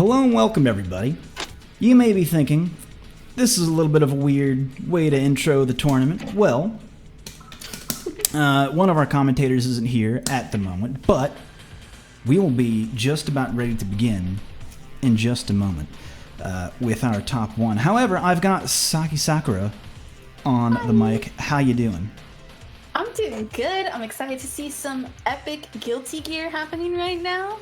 Hello and welcome everybody. You may be thinking, this is a little bit of a weird way to intro the tournament. Well, one of our commentators isn't here at the moment, but we will be just about ready to begin in just a moment with our top one. However, I've got Saki Sakura on the mic. How you doing? I'm doing good. I'm excited to see some epic Guilty Gear happening right now.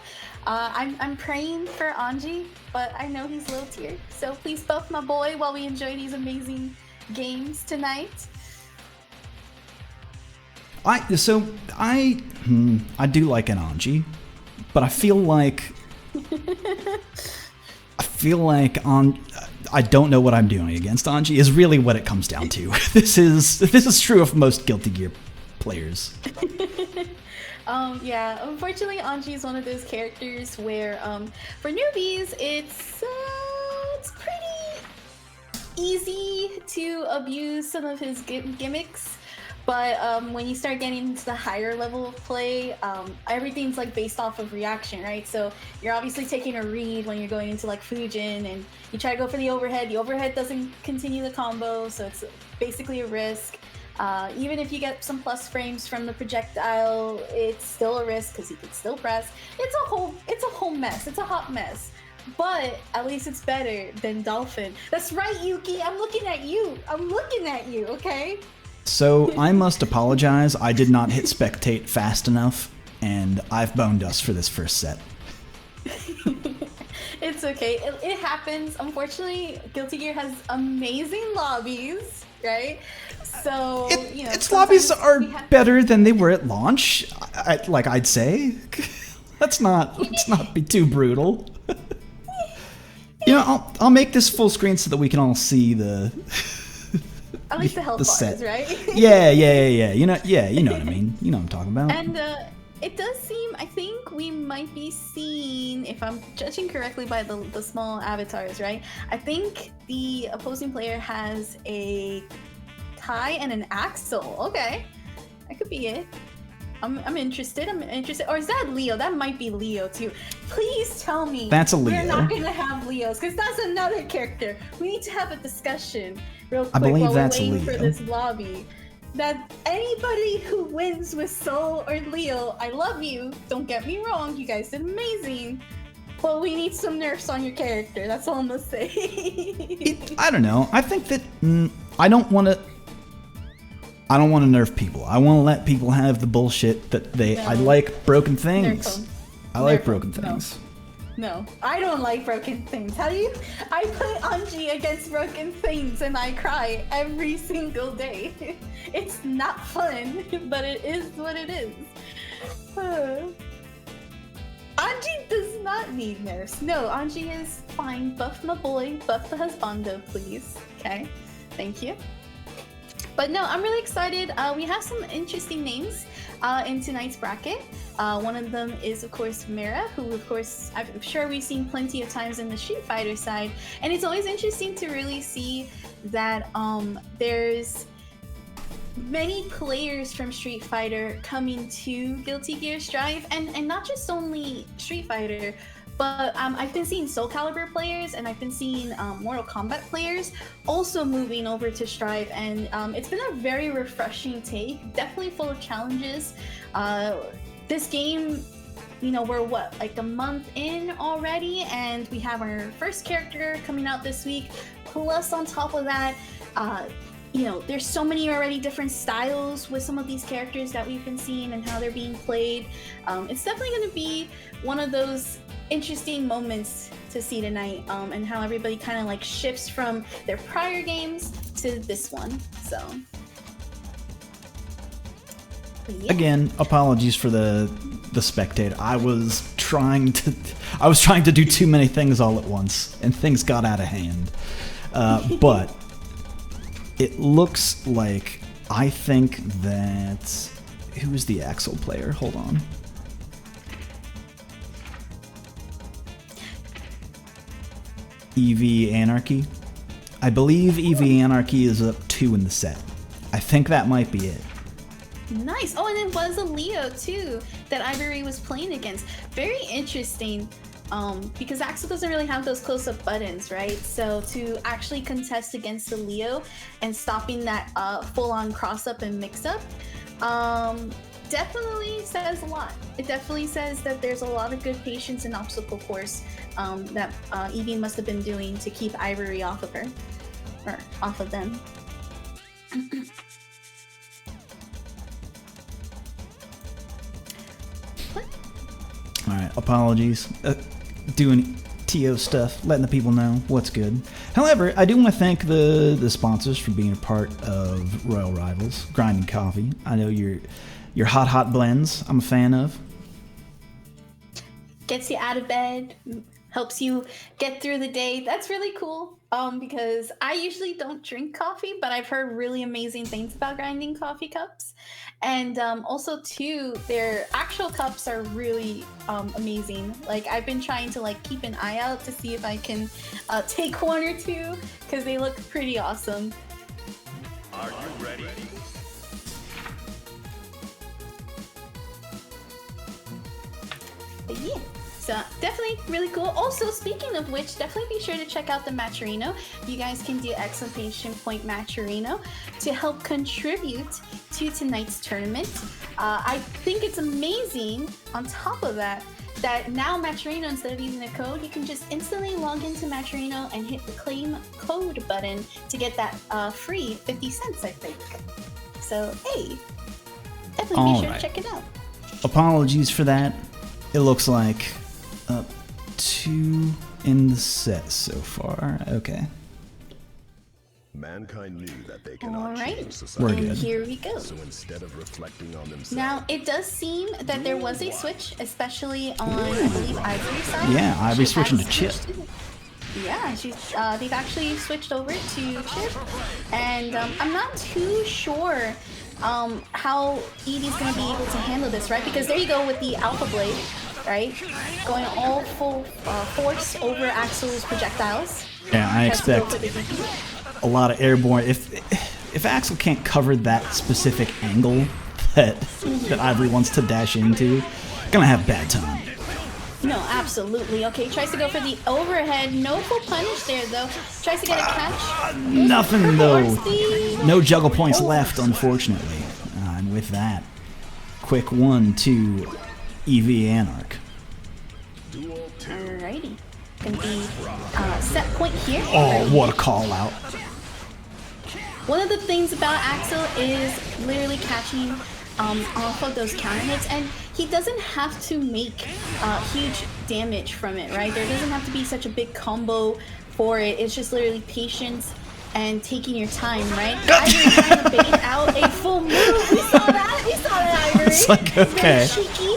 I'm praying for Anji, but I know he's low tier. So please buff my boy while we enjoy these amazing games tonight. I do like an Anji, but I feel like I don't know what I'm doing against Anji is really what it comes down to. This is true of most Guilty Gear players. Yeah, unfortunately Anji is one of those characters where for newbies it's pretty easy to abuse some of his gimmicks, but when you start getting into the higher level of play, everything's like based off of reaction, right? So you're obviously taking a read when you're going into like Fujin and you try to go for the overhead doesn't continue the combo, so it's basically a risk. Even if you get some plus frames from the projectile, it's still a risk because you can still press. It's a whole mess. It's a hot mess. But at least it's better than Dolphin. That's right, Yuki. I'm looking at you. Okay? So I must apologize. I did not hit spectate fast enough, and I've boned us for this first set. It's okay. It happens. Unfortunately, Guilty Gear has amazing lobbies, right? So, its lobbies are better than they were at launch. I'd say. let's not be too brutal. I'll make this full screen so that we can all see the. At least the health bars, set. Right? Yeah. You know what I mean. You know what I'm talking about. And it does seem, I think we might be seeing, if I'm judging correctly by the small avatars, right? I think the opposing player has a Kai and an Axel. Okay, that could be it. I'm interested. Or is that Leo? That might be Leo too. Please tell me that's a Leo. We're not gonna have Leos because that's another character. We need to have a discussion real quick I believe while that's we're waiting Leo. for this lobby. That anybody who wins with Soul or Leo, I love you. Don't get me wrong. You guys did amazing. But we need some nerfs on your character. That's all I'm gonna say. I don't know. I think that I don't want to nerf people. I want to let people have the bullshit that they. No. I like broken things. I like broken things. No, I don't like broken things. I put Anji against broken things and I cry every single day. It's not fun, but it is what it is. Anji does not need nerfs. No, Anji is fine. Buff my boy. Buff the husbando, please. Okay? Thank you. But no, I'm really excited. We have some interesting names in tonight's bracket. One of them is, of course, Mira, who, of course, I'm sure we've seen plenty of times in the Street Fighter side. And it's always interesting to really see that there's many players from Street Fighter coming to Guilty Gear Strive, and not just only Street Fighter, but I've been seeing Soul Calibur players and I've been seeing Mortal Kombat players also moving over to Strive, and it's been a very refreshing take, definitely full of challenges. This game, we're like a month in already, and we have our first character coming out this week. Plus, on top of that, there's so many already different styles with some of these characters that we've been seeing and how they're being played. It's definitely going to be one of those interesting moments to see tonight, and how everybody kind of like shifts from their prior games to this one. So yeah. Again, apologies for the spectate. I was trying to do too many things all at once, and things got out of hand. But it looks like, I think that, who is the Axel player? Hold on. EV Anarchy. I believe EV Anarchy is up 2 in the set. I think that might be it. Nice. Oh, and it was a Leo too that Ivory was playing against. Very interesting. because Axel doesn't really have those close-up buttons, right? So to actually contest against the Leo and stopping that full-on cross-up and mix-up, definitely says a lot. It definitely says that there's a lot of good patience and obstacle course that Evie must have been doing to keep Ivory off of her, or off of them. Alright, apologies. Doing TO stuff, letting the people know what's good. However, I do want to thank the sponsors for being a part of Royal Rivals, Grinding Coffee. I know your hot blends I'm a fan of. Gets you out of bed, helps you get through the day. That's really cool. Because I usually don't drink coffee, but I've heard really amazing things about Grinding Coffee cups. And also too, their actual cups are really amazing. Like, I've been trying to like keep an eye out to see if I can take one or two, because they look pretty awesome. Are you ready? But yeah, so definitely really cool. Also, speaking of which, definitely be sure to check out the Matcherino. You guys can do exclamation point Matcherino to help contribute to tonight's tournament. I think it's amazing, on top of that, that now Matcherino, instead of using a code, you can just instantly log into Matcherino and hit the claim code button to get that free 50 cents, I think. So, hey, definitely be sure to check it out. Apologies for that. It looks like 2 in the set so far. Okay. Mankind knew that they cannot change society. We're And good. here we go. So instead of reflecting on themselves, Now, it does seem that there was a switch, especially on, I believe, Ivory's side. Yeah, Ivory's She switching has to Chip. switched Yeah, they've actually switched over to Chip, and I'm not too sure how Evie's going to be able to handle this, right? Because there you go with the Alpha Blade, right? Going all full force over Axel's projectiles. Yeah, I Has to go expect for the DP. a lot of airborne. If Axel can't cover that specific angle that Ivory wants to dash into, gonna have bad time. No, absolutely. Okay, tries to go for the overhead. No full punish there, though. Tries to get a catch. Nothing though. Horsey. No juggle points left, unfortunately. And with that, quick 1-2 EV Anarch. Alrighty. Gonna be set point here. Oh, what a call out. One of the things about Axel is literally catching off of those counter hits, and he doesn't have to make huge damage from it, right? There doesn't have to be such a big combo for it. It's just literally patience and taking your time, right? Ivory trying to bait out a full move. We saw that. We saw that, Ivory. It's like, okay. Very cheeky.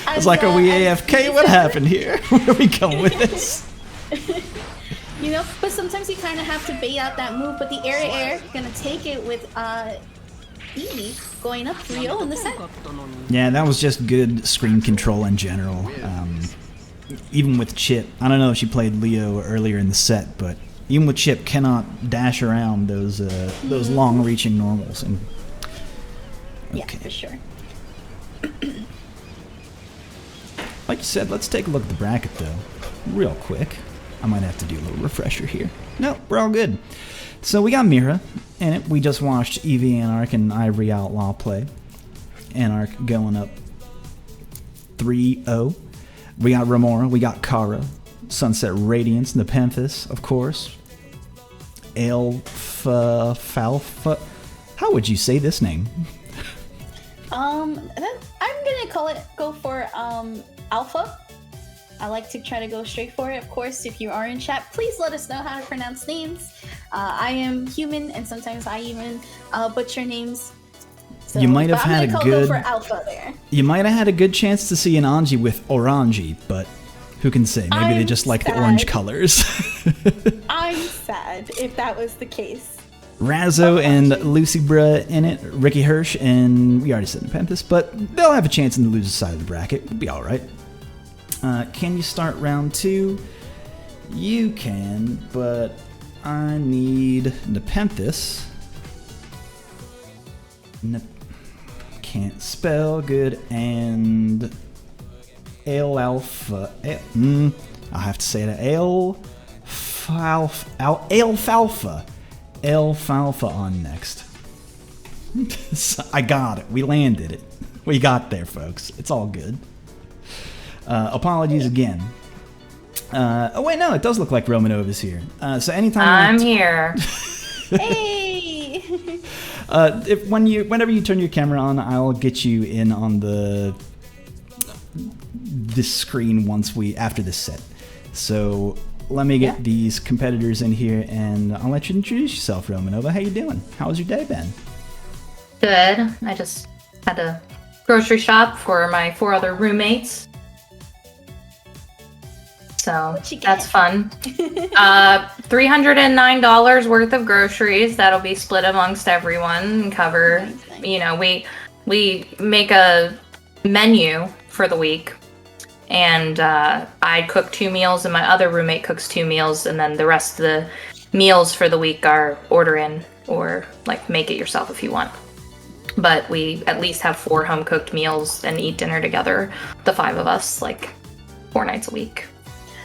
It's like, are we AFK? What happened here? Where are we going with this? You know, but sometimes you kind of have to bait out that move. But the air gonna take it with Evie going up 3-0 in the set. Yeah, that was just good screen control in general. Even with Chip, I don't know if she played Leo earlier in the set, but even with Chip, cannot dash around those long-reaching normals. And Yeah, for sure. like you said, let's take a look at the bracket though, real quick. I might have to do a little refresher here. No, we're all good. So we got Mira in it. We just watched Evie Anarch and Ivory Outlaw play. Anarch going up 3-0. We got Remora, we got Kara, Sunset Radiance, Nepenthes, of course. Alpha Falfa. How would you say this name? I'm gonna go for Alpha. I like to try to go straight for it. Of course, if you are in chat, please let us know how to pronounce names. I am human, and sometimes I even butcher names. So, you might have had a go good. for Alpha there. You might have had a good chance to see an Anji with Oranji, but who can say? Maybe they just like the orange colors. I'm sad if that was the case. Razzo and Lucy Bruh in it, Ricky Hirsch, and we already said Nepenthes, but they'll have a chance in the loser side of the bracket. It'll be all right. Can you start round 2? You can, but I need Nepenthes. Can't spell good, and Ale Alpha. I have to say it, alfalfa on next. I got it. We landed it. We got there, folks. It's all good. Apologies again. Oh wait, no, it does look like Romanova's here. So anytime I'm here. Hey! whenever you turn your camera on, I'll get you in on this screen after this set. So let me get these competitors in here, and I'll let you introduce yourself, Romanova. How you doing? How's your day been? Good. I just had to grocery shop for my 4 other roommates. So that's fun. $309 worth of groceries that'll be split amongst everyone and cover. Nice. You know, we make a menu for the week, and I cook 2 meals, and my other roommate cooks 2 meals, and then the rest of the meals for the week are order in or like make it yourself if you want. But we at least have 4 home cooked meals and eat dinner together, the 5 of us, like 4 nights a week.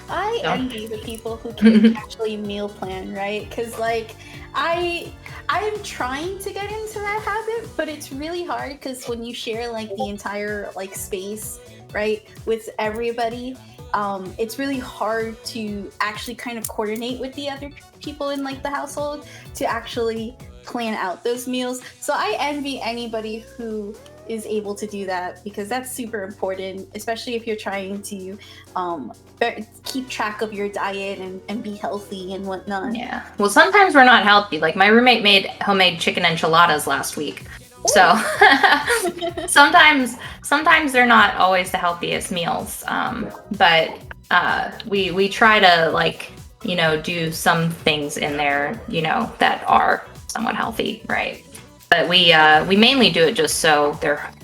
I envy the people who can actually meal plan, right? Because like I am trying to get into that habit, but it's really hard because when you share like the entire like space, right, with everybody, it's really hard to actually kind of coordinate with the other people in like the household to actually plan out those meals. So I envy anybody who is able to do that, because that's super important, especially if you're trying to keep track of your diet and be healthy and whatnot. Yeah. Well, sometimes we're not healthy. Like my roommate made homemade chicken enchiladas last week. So sometimes they're not always the healthiest meals. But we try to like, you know, do some things in there, you know, that are somewhat healthy, right? But we mainly do it just so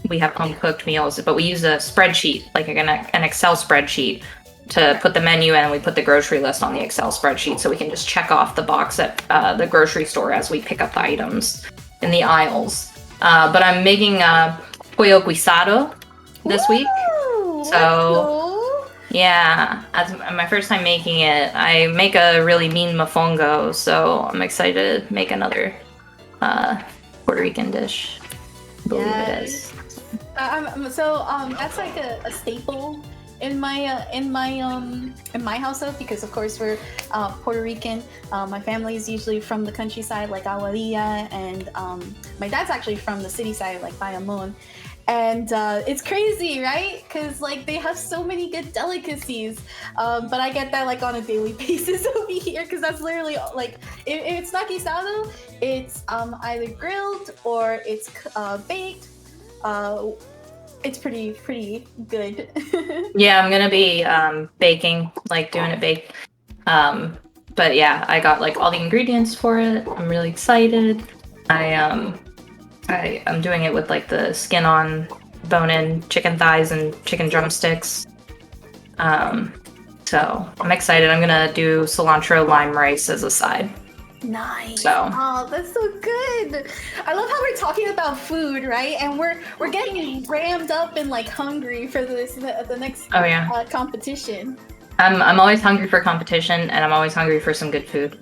we have home cooked meals, but we use a spreadsheet, like an Excel spreadsheet, to put the menu in, and we put the grocery list on the Excel spreadsheet so we can just check off the box at the grocery store as we pick up the items in the aisles. But I'm making pollo guisado this week. So yeah, as my first time making it. I make a really mean mofongo, so I'm excited to make another Puerto Rican dish. I believe it is. That's like a staple in my household, because of course we're Puerto Rican. My family is usually from the countryside, like Aguadilla, and my dad's actually from the city side, like Bayamon. And it's crazy, right? Because like they have so many good delicacies, but I get that like on a daily basis over here, because that's literally like if it's not guisado, it's either grilled or it's baked. It's pretty good. Yeah, I'm gonna be baking, like doing it baked. But yeah, I got like all the ingredients for it. I'm really excited. I'm doing it with like the skin on bone-in chicken thighs and chicken drumsticks. So I'm excited. I'm gonna do cilantro lime rice as a side. Nice. So. Oh, that's so good. I love how we're talking about food, right? And we're getting rammed up and like hungry for the next competition. I'm always hungry for competition, and I'm always hungry for some good food.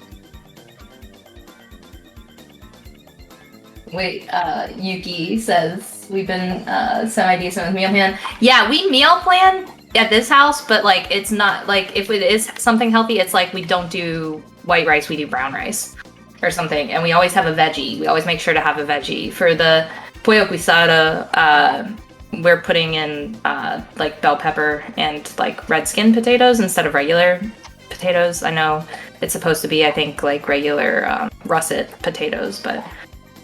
Wait, Yuki says we've been semi-decent with meal plan. Yeah, we meal plan at this house, but like it's not like if it is something healthy, it's like we don't do white rice, we do brown rice or something, and we always have a veggie. We always make sure to have a veggie. For the pollo guisado, we're putting in like bell pepper and like red skin potatoes instead of regular potatoes. I know it's supposed to be, I think, like regular russet potatoes, but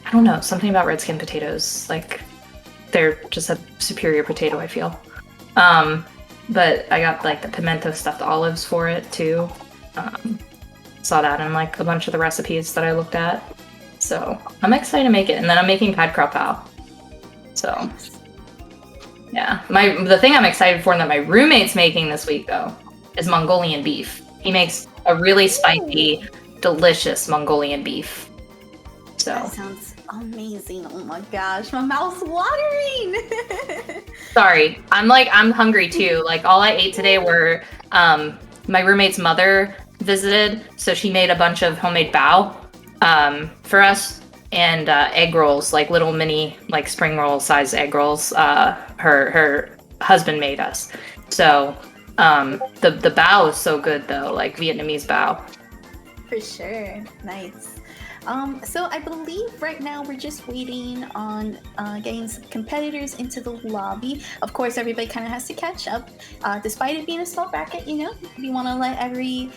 I don't know, something about red skin potatoes, like they're just a superior potato, I feel. But I got like the pimento stuffed olives for it too. Saw that in like a bunch of the recipes that I looked at. So I'm excited to make it. And then I'm making pad krau pao. So yeah, the thing I'm excited for and that my roommate's making this week though is Mongolian beef. He makes a really spicy, delicious Mongolian beef. So that sounds amazing. Oh my gosh, my mouth's watering. Sorry, I'm hungry too. Like all I ate today were my roommate's mother visited, so she made a bunch of homemade bao for us, and egg rolls, like little mini, like spring roll size egg rolls. Her husband made us. So the bao is so good though, like Vietnamese bao. For sure. Nice. So I believe right now we're just waiting on getting some competitors into the lobby. Of course, everybody kind of has to catch up. Despite it being a small bracket, you know, we want to let every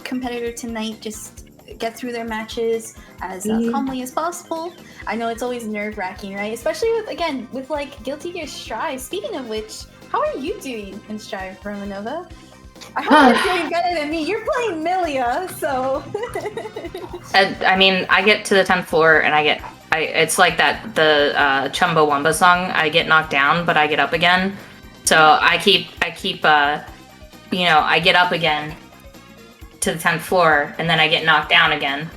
competitor tonight just get through their matches as calmly as possible. I know it's always nerve-wracking, right? Especially with like Guilty Gear Strive. Speaking of which, how are you doing in Strive, Romanova? I hope you're doing better than me. You're playing Milia, so. I mean, I get to the 10th floor and it's like the Chumbawamba song. I get knocked down, but I get up again. So I keep you know, I get up again to the 10th floor and then I get knocked down again.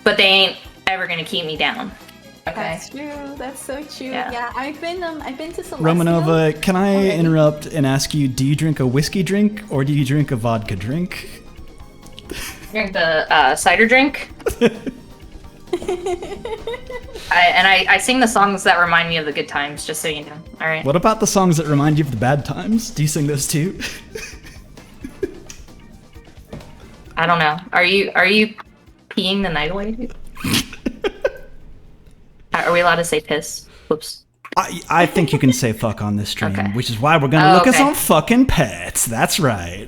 But they ain't ever gonna keep me down. Okay. That's true. That's so true. Yeah. I've been to Celestial. Romanova, can I already. interrupt and ask you, do you drink a whiskey drink or do you drink a vodka drink? Drink the cider drink. I sing the songs that remind me of the good times, just so you know. All right. What about the songs that remind you of the bad times? Do you sing those too? I don't know. Are you peeing the night away? Are we allowed to say piss? Whoops. I think you can say fuck on this stream, Okay. which is why we're gonna look at okay. some fucking pets. That's right.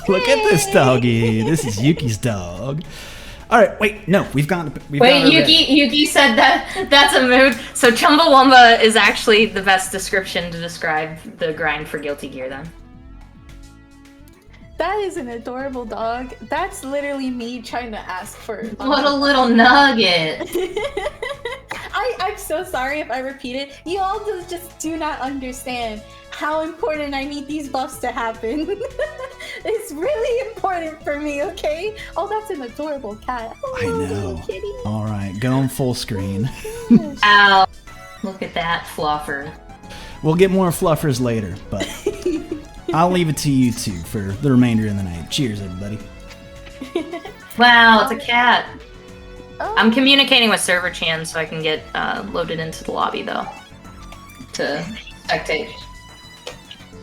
Look at this doggy. This is Yuki's dog. All right, wait, no, we've got. Wait, Yuki said that's a mood. So Chumbawamba is actually the best description to describe the grind for Guilty Gear then. That is an adorable dog. That's literally me trying to ask for. What a little nugget. I'm so sorry if I repeat it. You all just do not understand how important I need these buffs to happen. It's really important for me, okay? Oh, that's an adorable cat. Oh, I know. little kitty. All right, going full screen. Ow. Look at that fluffer. We'll get more fluffers later, but I'll leave it to you two for the remainder of the night. Cheers, everybody. Wow, it's a cat. Oh. I'm communicating with Server Chan so I can get loaded into the lobby though. To spectate.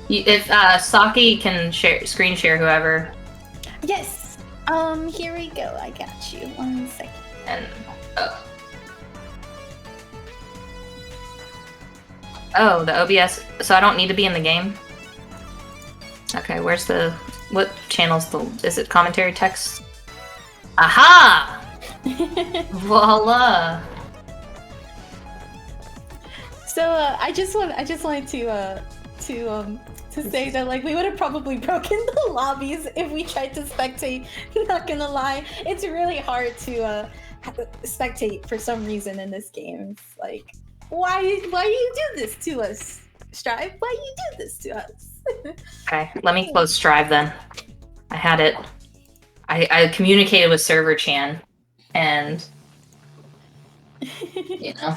If Saki can screen share whoever. Yes. Here we go. I got you. 1 second. And oh, the OBS. So I don't need to be in the game. Okay, where's the what channel's the? Is it commentary text? Aha! Voila! So I just wanted to say that like we would have probably broken the lobbies if we tried to spectate. Not gonna lie, it's really hard to spectate for some reason in this game. It's like why you do this to us, Strive? Why you do this to us? Okay, let me close Strive then. I had it. I communicated with Server Chan, and you know,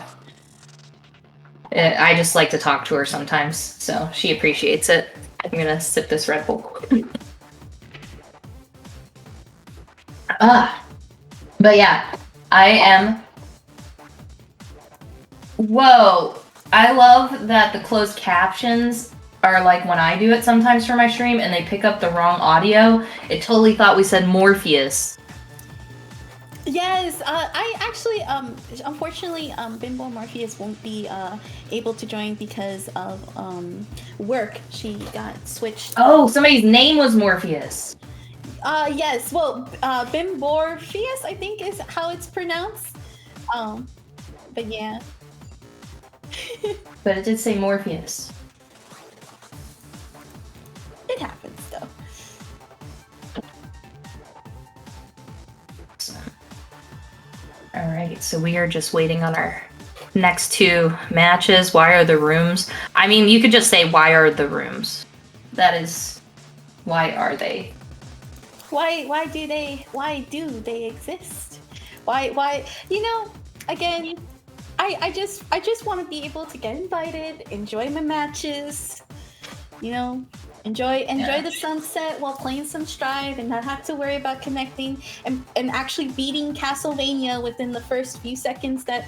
I just like to talk to her sometimes, so she appreciates it. I'm gonna sip this Red Bull. But yeah, I am. Whoa! I love that the closed captions are like when I do it sometimes for my stream and they pick up the wrong audio. It totally thought we said Morpheus. Yes, I actually, unfortunately, Bimbo Morpheus won't be able to join because of work. She got switched. Oh, somebody's name was Morpheus. Yes, well, Bimborpheus, I think is how it's pronounced. But yeah. But it did say Morpheus. It happens, though. Alright, so we are just waiting on our next two matches. Why are the rooms? I mean, you could just say, why are the rooms? That is, why are they? Why do they exist? Why, you know, again, I just want to be able to get invited, enjoy my matches, you know, Enjoy Yeah. the sunset while playing some Strive and not have to worry about connecting and actually beating Castlevania within the first few seconds that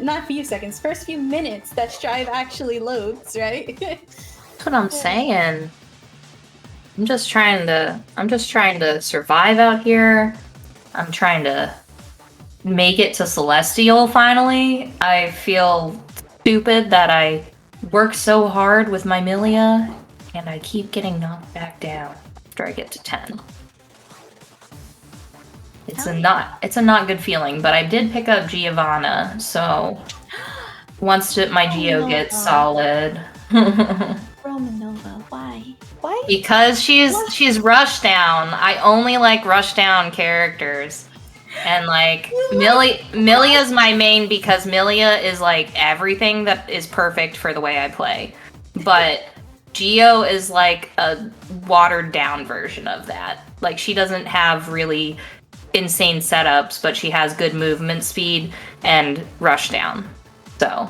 not few seconds, first few minutes that Strive actually loads, right? That's what I'm saying. I'm just trying to survive out here. I'm trying to make it to Celestial finally. I feel stupid that I work so hard with my Milia and I keep getting knocked back down after I get to 10. It's a not good feeling, but I did pick up Giovanna, so once my Geo gets solid. Romanova, why? Why? Because she's rush down. I only like rush down characters. And like Milia's my main because Milia is like everything that is perfect for the way I play. But Geo is like a watered down version of that. Like she doesn't have really insane setups, but she has good movement speed and rush down. So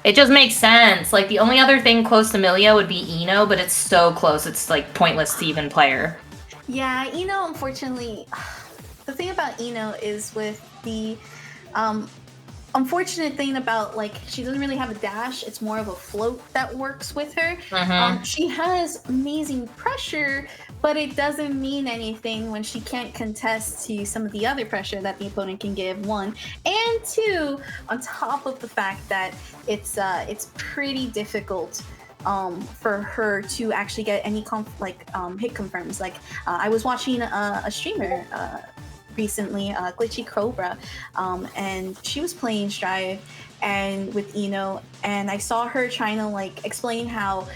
it just makes sense. Like the only other thing close to Milia would be Eno, but it's so close. It's like pointless to even play her. Yeah, Eno, unfortunately, the thing about Eno is with the unfortunate thing about like she doesn't really have a dash. It's more of a float that works with her. She has amazing pressure, but it doesn't mean anything when she can't contest to some of the other pressure that the opponent can give, one. And two, on top of the fact that it's pretty difficult for her to actually get any hit confirms. Like I was watching a streamer recently, Glitchy Cobra, and she was playing Strive and with Eno, and I saw her trying to like explain how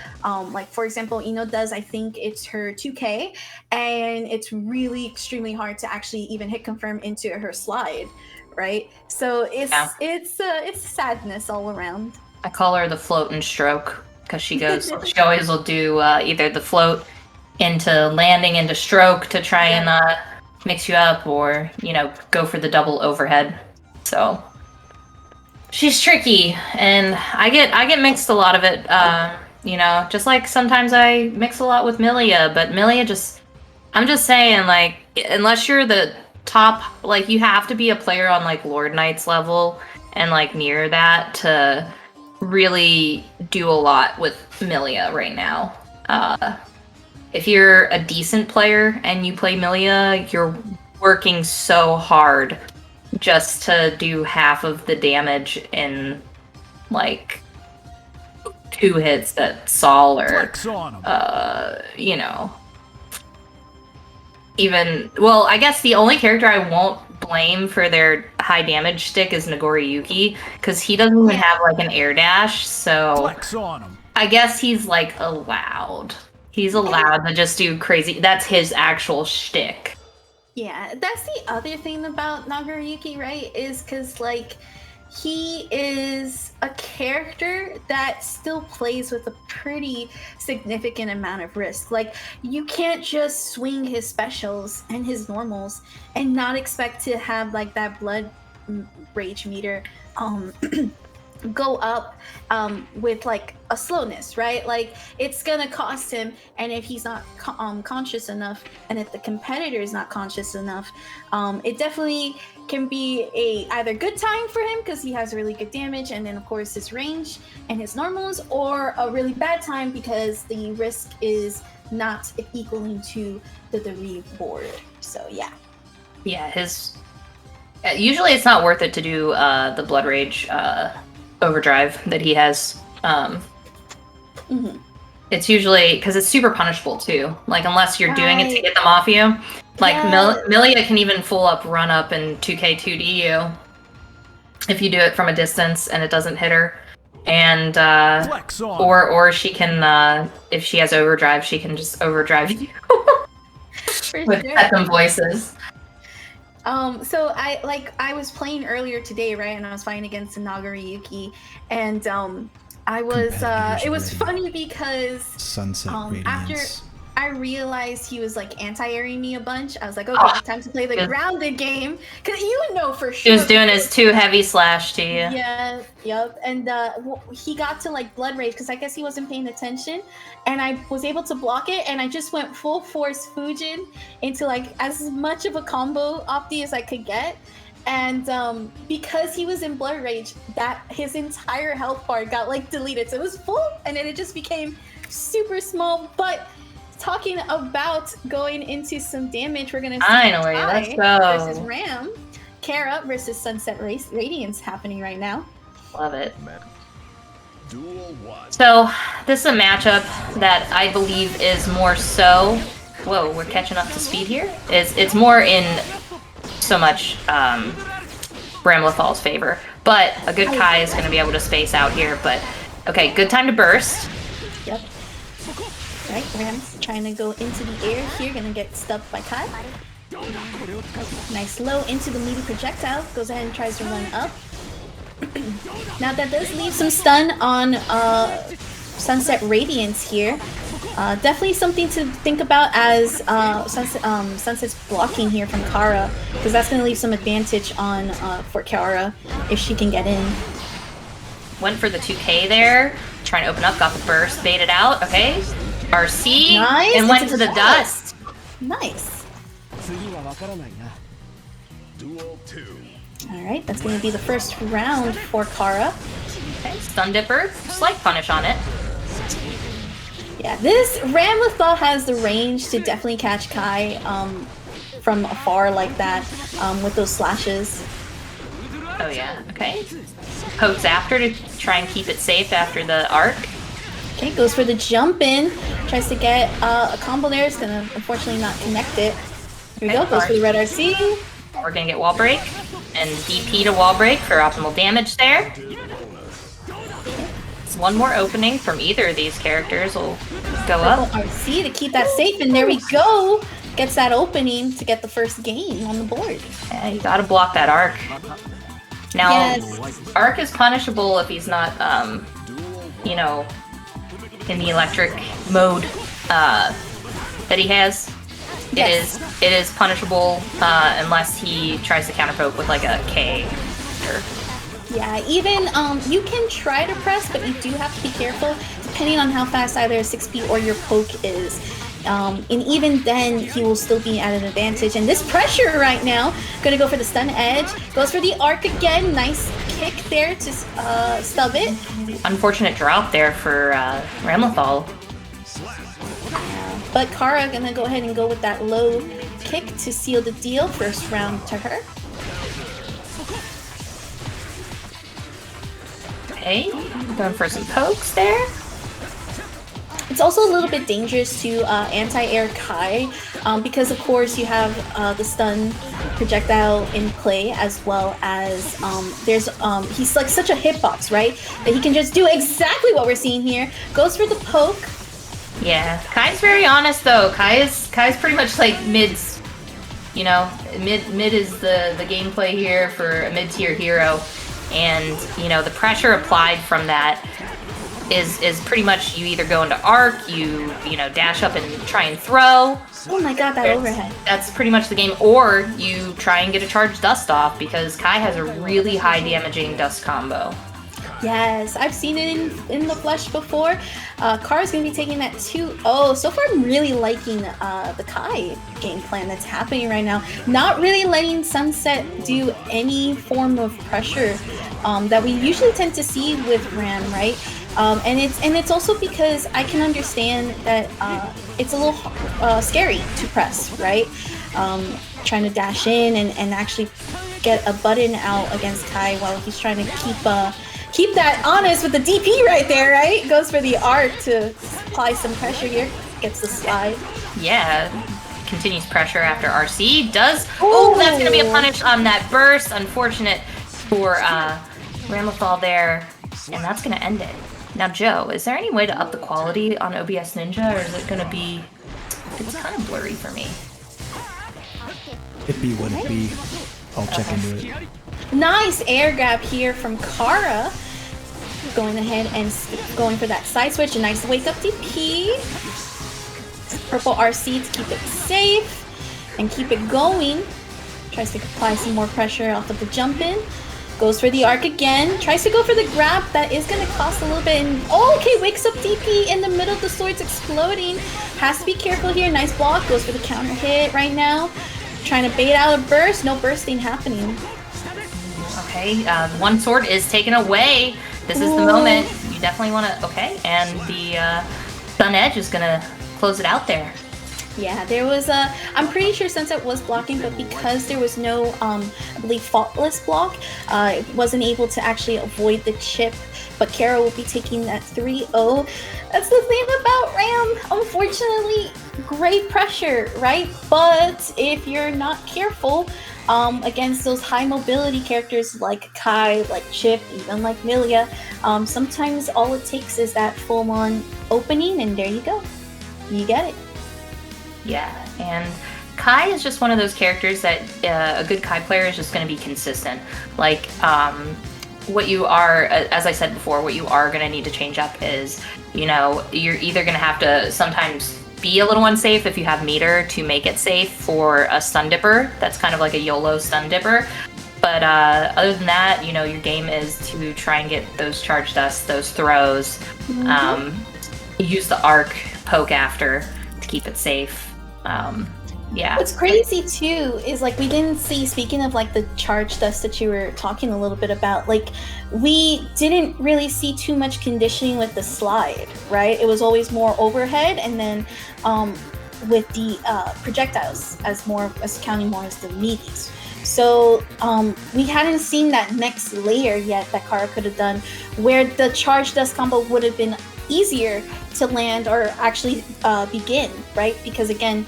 like for example Eno does, I think it's her 2K, and it's really extremely hard to actually even hit confirm into her slide, right? So it's sadness all around. I call her the float and stroke because she always will do either the float into landing into stroke to try and mix you up, or go for the double overhead. So she's tricky, and I get mixed a lot of it. Just like sometimes I mix a lot with Milia, but Milia I'm just saying, like, unless you're the top, like you have to be a player on like Lord Knight's level and like near that to really do a lot with Milia right now. If you're a decent player and you play Milia, you're working so hard just to do half of the damage in like 2 hits that Saul or even, well, I guess the only character I won't blame for their high damage stick is Nagoriyuki, because he doesn't even have like an air dash, so I guess he's like allowed. He's allowed to just do crazy. That's his actual shtick. Yeah, that's the other thing about Nagoriyuki, right? Is because like he is a character that still plays with a pretty significant amount of risk. Like you can't just swing his specials and his normals and not expect to have like that blood rage meter go up with like a slowness, right? Like it's gonna cost him, and if he's not conscious enough, and if the competitor is not conscious enough, it definitely can be a either good time for him because he has really good damage, and then of course his range and his normals, or a really bad time because the risk is not equaling to the reward. So yeah, his usually it's not worth it to do the blood rage overdrive that he has. It's usually because it's super punishable too, like unless you're doing it to get them off you. Like Milia can even full up run up and 2k2d you if you do it from a distance and it doesn't hit her, and or she can if she has overdrive, she can just overdrive you with custom voices. So I was playing earlier today, right? And I was fighting against Nagoriyuki, and I was it was funny because Sunset Radiance. I realized he was like anti-airing me a bunch. I was like, okay, Oh, time to play the good. grounded game. Cause you would know for He sure. was doing his too heavy slash to you. Yeah, yep. And he got to like blood rage because I guess he wasn't paying attention, and I was able to block it, and I just went full force Fujin into like as much of a combo opti as I could get. And because he was in blood rage, that his entire health bar got like deleted, so it was full, and then it just became super small. But talking about going into some damage, we're gonna see Finally, let's go. versus Ram, Kara versus Sunset Radiance happening right now. Love it. Duel 1. So this is a matchup that I believe is more so. Whoa, we're catching up to speed here. It's more in so much Bramlethal's favor, but a good Kai is going to be able to space out here. But okay, good time to burst. Yep. Right, Ram's trying to go into the air here, gonna get stuck by Kai. Nice low into the meaty projectile. Goes ahead and tries to run up. Now that does leave some stun on Sunset Radiance here. Definitely something to think about as Sunset's blocking here from Kara, because that's going to leave some advantage on for Kara if she can get in. Went for the 2K there, trying to open up, got the burst, baited out, okay. RC, Nice, and went into to the the dust. Nice. Duel 2. Alright, that's going to be the first round for Kara. Okay, Stun Dipper, slight punish on it. Yeah, this Ramlethal has the range to definitely catch Kai from afar like that with those slashes. Oh yeah, okay. Pokes after to try and keep it safe after the arc. Okay, goes for the jump in, tries to get a combo there. It's gonna unfortunately not connect it. Here we go, goes for the red RC. We're gonna get wall break and DP to wall break for optimal damage there. One more opening from either of these characters will go up. RC to keep that safe, and there we go. Gets that opening to get the first game on the board. Yeah, you gotta block that arc. Now, Yes. arc is punishable if he's not, you know, in the electric mode that he has. Yes. It is punishable unless he tries to counter poke with like a K. Or, Yeah, even you can try to press, but you do have to be careful depending on how fast either a 6P or your poke is. And even then, he will still be at an advantage. And this pressure right now, gonna go for the stun edge. Goes for the arc again. Nice kick there to stub it. unfortunate drop there for Ramlethal. But Kara gonna go ahead and go with that low kick to seal the deal. First round to her. Okay, going for some pokes there. It's also a little bit dangerous to anti-air Kai because of course you have the stun projectile in play, as well as there's he's like such a hitbox, right? That he can just do exactly what we're seeing here. Goes for the poke. Yeah, Kai's very honest though. Kai's pretty much like mids. You know, mid is the gameplay here for a mid-tier hero, and you know the pressure applied from that is pretty much you either go into arc, you know dash up and try and throw. Oh my god, that overhead. That's pretty much the game, or you try and get a charged dust off because Kai has a really high damaging dust combo. Yes, I've seen it in the flesh before. Kara's gonna be taking that too. Oh, so far I'm really liking the Kai game plan that's happening right now. Not really letting Sunset do any form of pressure that we usually tend to see with Ram, right? And it's also because I can understand that it's a little scary to press, right? Trying to dash in and actually get a button out against Kai while he's trying to keep that honest with the DP right there, right? Goes for the arc to apply some pressure here. Gets the slide. Yeah, continues pressure after RC. Does. Oh, that's going to be a punish on that burst. Unfortunate for Ramlethal there. And that's going to end it. Now, Joe, is there any way to up the quality on OBS Ninja, or is it going to be... It's kind of blurry for me. It be what it be. I'll check into it. Nice air grab here from Kara. Going ahead and going for that side switch. A nice wake up DP. purple RC to keep it safe and keep it going. Tries to apply some more pressure off of the jump in. Goes for the arc again. Tries to go for the grab. That is going to cost a little bit. And okay, wakes up DP in the middle. The sword's exploding. Has to be careful here. Nice block. Goes for the counter hit right now. Trying to bait out a burst. No bursting happening. Okay, one sword is taken away. This is the moment. You definitely want to... Okay, and the Sun Edge is going to close it out there. Yeah, there was a... I'm pretty sure Sunset was blocking, but because there was no, I believe, faultless block, it wasn't able to actually avoid the chip. But Kara will be taking that 3-0. That's the thing about Ram. Unfortunately, great pressure, right? But if you're not careful against those high mobility characters like Kai, like Chip, even like Milia, sometimes all it takes is that full-on opening, and there you go. You get it. Yeah, and Kai is just one of those characters that a good Kai player is just going to be consistent. Like, what you are, as I said before, what you are going to need to change up is, you know, you're either going to have to sometimes be a little unsafe if you have meter to make it safe for a stun dipper. That's kind of like a YOLO stun dipper. But other than that, you know, your game is to try and get those charge dust, those throws, use the arc poke after to keep it safe. Yeah. What's crazy too is like we didn't see, speaking of like the charge dust that you were talking a little bit about, like we didn't really see too much conditioning with the slide, right? It was always more overhead, and then with the projectiles as counting more as the meaties. So we hadn't seen that next layer yet that Kara could have done, where the charge dust combo would have been easier to land or actually begin, right? Because again,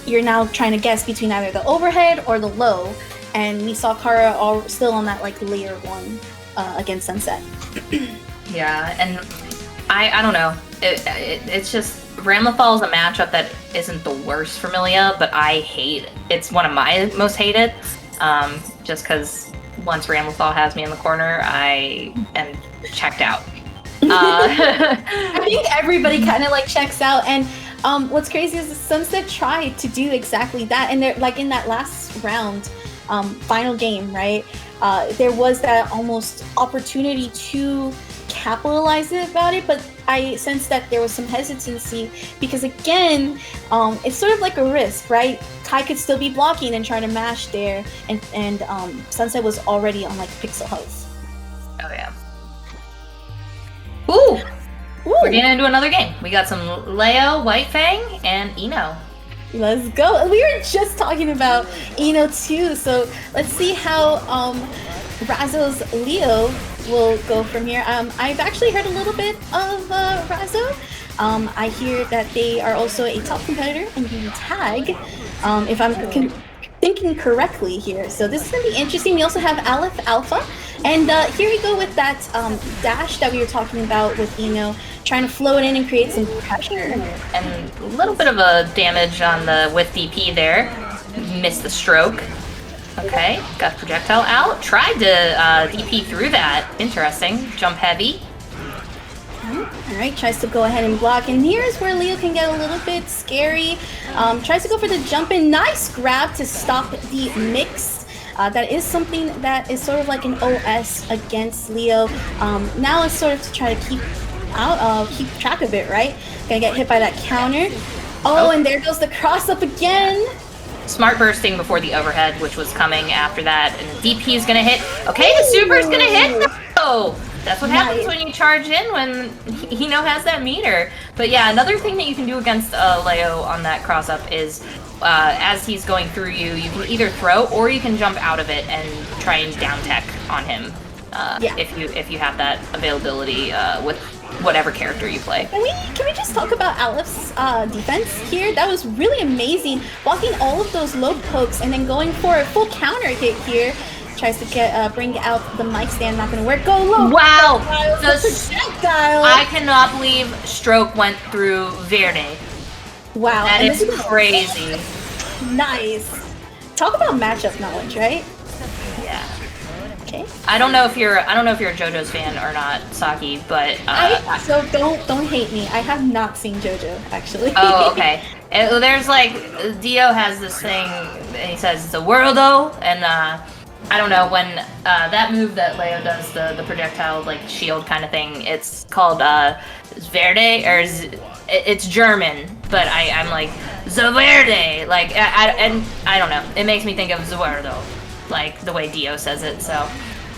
you're now trying to guess between either the overhead or the low, and we saw Kara all still on that like layer 1 against Sunset. Yeah, and I don't know. It's just Ramlethal is a matchup that isn't the worst for Milia, but I hate it. It's one of my most hated. Just because once Ramlethal has me in the corner, I am checked out. I think everybody kind of like checks out, and what's crazy is Sunset tried to do exactly that, and they're like in that last round, final game, right? There was that almost opportunity to capitalize about it, but I sensed that there was some hesitancy because again, it's sort of like a risk, right? Kai could still be blocking and trying to mash there, and Sunset was already on like pixel health. Oh yeah. Ooh! We're getting into another game. We got some Leo, White Fang, and Eno. Let's go. We were just talking about Eno too, so let's see how Razo's Leo will go from here. I've actually heard a little bit of Razo. I hear that they are also a top competitor in the tag, if I'm thinking correctly here. So this is going to be interesting. We also have Aleph Alpha. And here we go with that dash that we were talking about with Eno, trying to float in and create some pressure. And a little bit of a damage on the with DP there. Missed the stroke. Okay, got projectile out. Tried to DP through that. Interesting. Jump heavy. Alright, tries to go ahead and block. And here's where Leo can get a little bit scary. Tries to go for the jump in. Nice grab to stop the mix. That is something that is sort of like an OS against Leo. Now it's sort of to try to keep track of it, right? Gonna get hit by that counter. Oh, and there goes the cross up again. Smart bursting before the overhead, which was coming after that. And DP is gonna hit. Okay, the super is gonna hit. Oh, that's what happens when you charge in when Eno has that meter. But yeah, another thing that you can do against Leo on that cross up is as he's going through you, you can either throw or you can jump out of it and try and down tech on him. If you have that availability with whatever character you play. Can we just talk about Aleph's defense here? That was really amazing. Blocking all of those low pokes and then going for a full counter hit here. Tries to bring out the mic stand, not gonna work. Go low! Wow! The projectile! I cannot believe Stroke went through Verde. Wow. That is crazy. Nice. Talk about matchup knowledge, right? Yeah. Okay. I don't know if you're a JoJo's fan or not, Saki, but So don't hate me. I have not seen JoJo actually. oh, okay. There's like Dio has this thing, and he says it's a worldo, and I don't know when that move that Leo does, the projectile like shield kind of thing. It's called Verde, or it's German, but I'm like Zaverde, like I don't know. It makes me think of Zuerdo, like the way Dio says it. So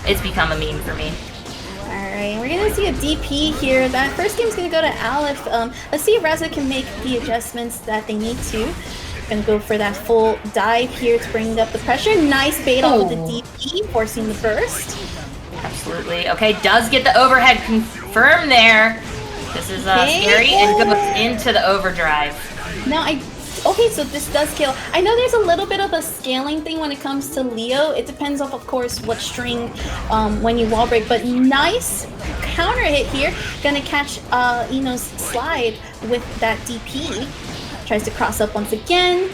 it's become a meme for me. Alright, we're gonna see a DP here. That first game's gonna go to Aleph. Let's see if Raza can make the adjustments that they need to. Gonna go for that full dive here to bring up the pressure. Nice bait off with the DP, forcing the burst. Absolutely. Okay, does get the overhead confirmed there. This is scary and goes into the overdrive. Now okay, so this does kill. I know there's a little bit of a scaling thing when it comes to Leo. It depends of course, what string when you wall break, but nice counter hit here. Gonna catch Ino's slide with that DP. Tries to cross up once again.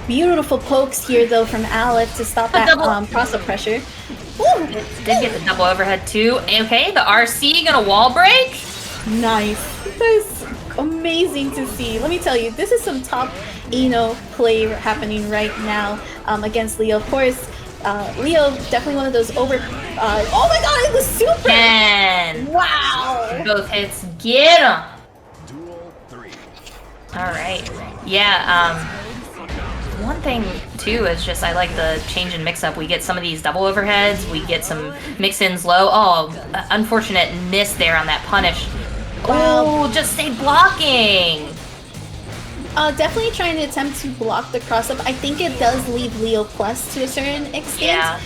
Beautiful pokes here though from Aleph to stop that cross-up pressure. Woo! Did get the double overhead too. Okay, the RC gonna wall break. Nice. That is amazing to see. Let me tell you, this is some top Ino play happening right now against Leo. Of course, Leo definitely one of those over. Oh my God! It was super. 10. Wow. Both hits. Get 'em. Duel 3. All right. Yeah. One thing too is just I like the change in mix-up. We get some of these double overheads. We get some mix-ins low. Oh, unfortunate miss there on that punish. Oh, just stay blocking. Definitely trying to attempt to block the cross-up. I think it does leave Leo plus to a certain extent. Yeah.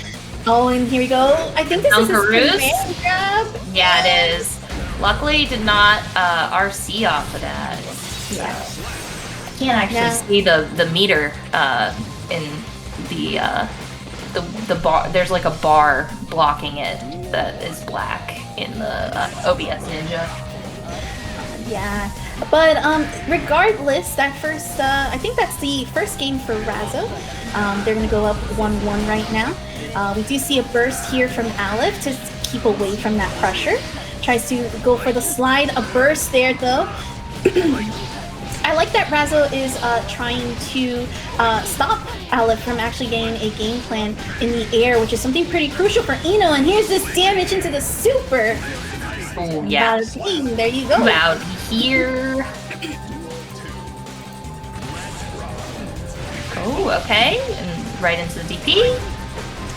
Oh, and here we go. I think this is his Dunkaroos? command grab. Yeah, it is. Luckily, did not RC off of that. Yeah. I can't actually see the meter in the bar. There's like a bar blocking it that is black in the OBS Ninja. Yeah, but regardless, that first, I think that's the first game for Razzo. They're gonna go up 1-1 right now. We do see a burst here from Aleph to keep away from that pressure. Tries to go for the slide, a burst there though. I like that Razzo is trying to stop Aleph from actually getting a game plan in the air, which is something pretty crucial for Ino. And here's this damage into the super. Oh, yeah. There you go. Out here. Oh, okay. And right into the DP.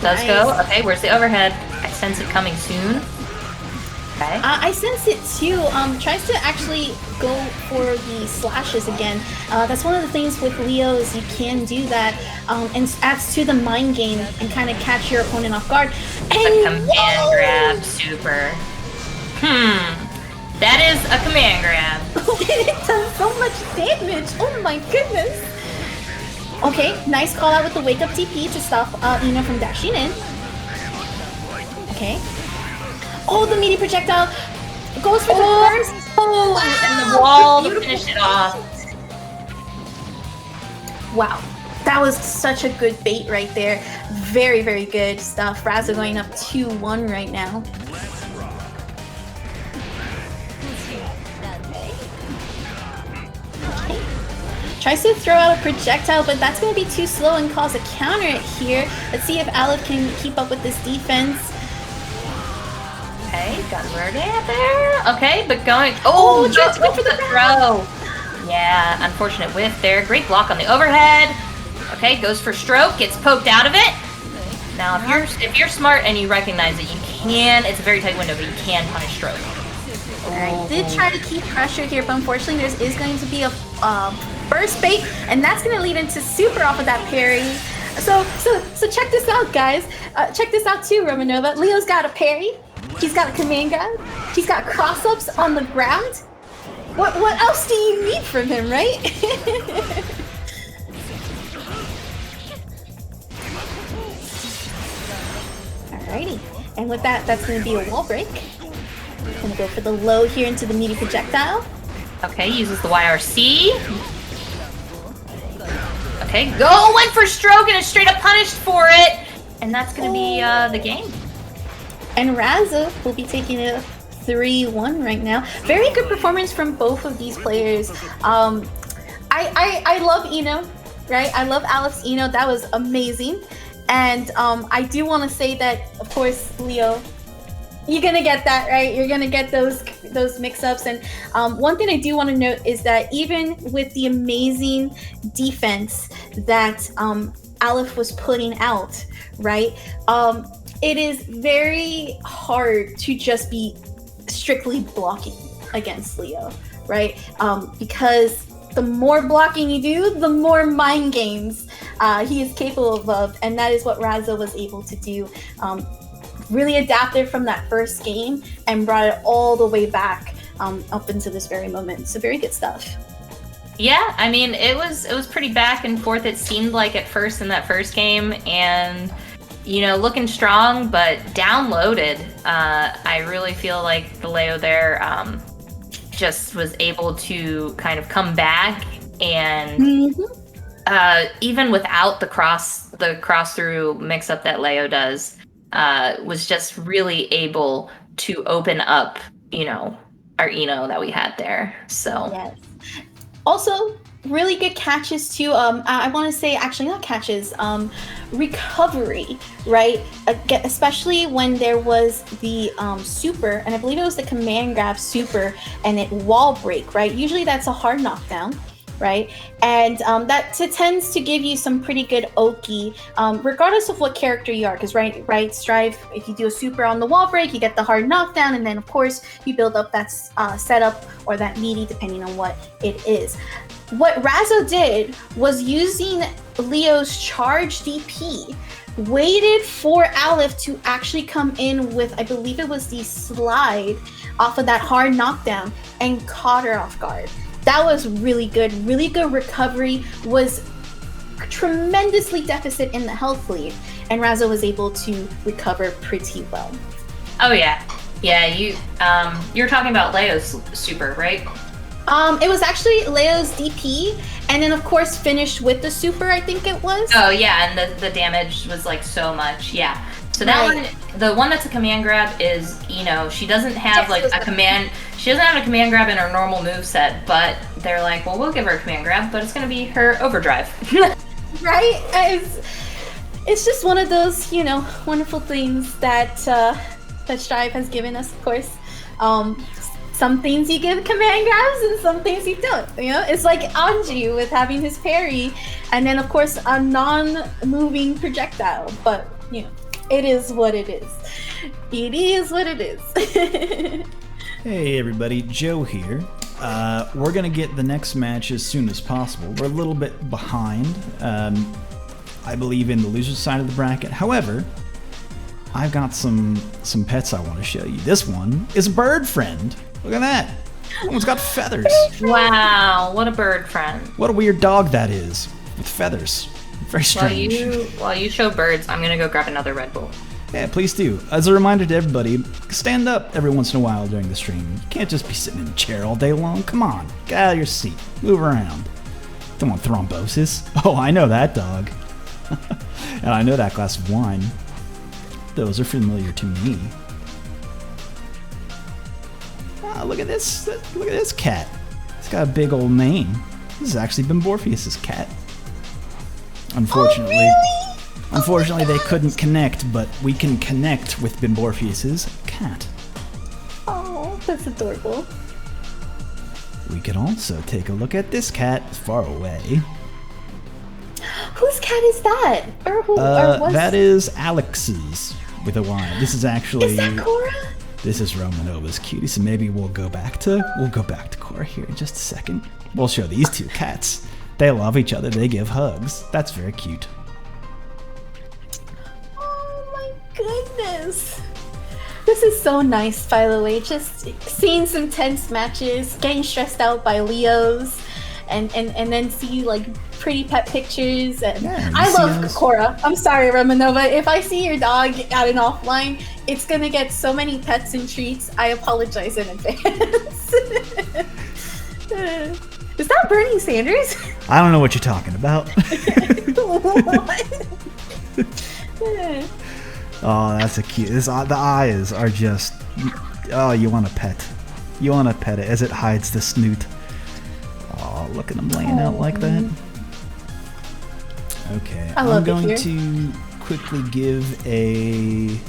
Does go. Okay, where's the overhead? I sense it coming soon. Okay. I sense it too. Tries to actually go for the slashes again. That's one of the things with Leo is you can do that, and adds to the mind game and kind of catch your opponent off guard. And A command grab, super. That is a command grab. it does so much damage. Oh my goodness. Okay, nice call out with the wake up TP to stop Ino from dashing in. Okay. Oh, the meaty projectile goes for the burst. Oh, wow. And the wall to finish it off. Wow, that was such a good bait right there. Very, very good stuff. Razzo going up 2-1 right now. Okay. Tries to throw out a projectile, but that's going to be too slow and cause a counter here. Let's see if Aleph can keep up with this defense. Okay, got Verde out there. Okay, but going. Oh, tries to go for the throw. Yeah, unfortunate whiff there. Great block on the overhead. Okay, goes for stroke, gets poked out of it. Now, if you're smart and you recognize that you can, it's a very tight window, but you can punish stroke. Alright, did try to keep pressure here, but unfortunately there is going to be a burst bait, and that's going to lead into super off of that parry. So check this out, guys. Check this out too, Romanova. Leo's got a parry. He's got a command grab. He's got cross-ups on the ground. What else do you need from him, right? Alrighty. And with that, that's going to be a wall break. Gonna go for the low here into the meaty projectile. Okay, uses the YRC. Okay, go! Went for stroke and is straight up punished for it! And that's gonna be the game. And Raza will be taking a 3-1 right now. Very good performance from both of these players. I love Eno, right? I love Alex Eno. That was amazing. And I do want to say that, of course, Leo, you're gonna get that, right? You're gonna get those mix-ups. And one thing I do want to note is that even with the amazing defense that Aleph was putting out, right? It is very hard to just be strictly blocking against Leo, right? Because the more blocking you do, the more mind games he is capable of, and that is what Raza was able to do. Really adapted from that first game and brought it all the way back up into this very moment. So very good stuff. Yeah, I mean, it was pretty back and forth. It seemed like at first in that first game, and looking strong, but downloaded. I really feel like the Leo there just was able to kind of come back, and even without the cross through mix up that Leo does, was just really able to open up, our Eno that we had there. So yes. Also, really good catches too. I want to say, actually not catches, recovery, right? Especially when there was the super, and I believe it was the command grab super, and it wall break, right? Usually that's a hard knockdown, right? And that tends to give you some pretty good Oki, regardless of what character you are, because right, Strive, if you do a super on the wall break, you get the hard knockdown, and then of course you build up that setup or that meaty, depending on what it is. What Razo did was using Leo's charge DP, waited for Aleph to actually come in with, I believe it was the slide off of that hard knockdown, and caught her off guard. That was really good recovery, was tremendously deficit in the health lead, and Razo was able to recover pretty well. Oh yeah, you're talking about Leo's super, right? It was actually Leo's DP, and then of course finished with the super, I think it was. Oh yeah, and the damage was like so much, yeah. So that one, the one that's a command grab is Eno. She doesn't have a command grab in her normal moveset, but they're like, well, we'll give her a command grab, but it's gonna be her overdrive. Right? It's just one of those, wonderful things that that Strive has given us, of course. Some things you give command grabs and some things you don't. It's like Anji with having his parry, and then of course a non-moving projectile. But it is what it is. It is what it is. Hey everybody, Joe here. We're gonna get the next match as soon as possible. We're a little bit behind, I believe, in the loser side of the bracket. However, I've got some pets I want to show you. This one is a bird friend. Look at that. That one's got feathers. Wow, what a bird friend. What a weird dog that is, with feathers. Very strange. While you show birds, I'm gonna go grab another Red Bull. Yeah, please do. As a reminder to everybody, stand up every once in a while during the stream. You can't just be sitting in a chair all day long. Come on, get out of your seat. Move around. Don't want thrombosis. Oh, I know that dog. And I know that glass of wine. Those are familiar to me. Ah, look at this. Look at this cat. It's got a big old mane. This is actually Bimborpheus's cat. Unfortunately, unfortunately they couldn't connect, but we can connect with Bimborpheus's cat. Oh, that's adorable. We can also take a look at this cat far away. Whose cat is that? Or who? That is Alex's with a Y. This is actually. Is that Cora? This is Romanova's cutie. So maybe we'll go back to Cora here in just a second. We'll show these two cats. They love each other. They give hugs. That's very cute. Oh my goodness. This is so nice, by the way. Just seeing some tense matches, getting stressed out by Leos, and then see like pretty pet pictures. And yeah, I love Cora. I'm sorry, Romanova. If I see your dog out and offline, it's gonna get so many pets and treats. I apologize in advance. Is that Bernie Sanders? I don't know what you're talking about. Oh, that's a cute. The eyes are just. Oh, you want to pet. You want to pet it as it hides the snoot. Oh, look at them laying out like that. Okay, I'm going to quickly give a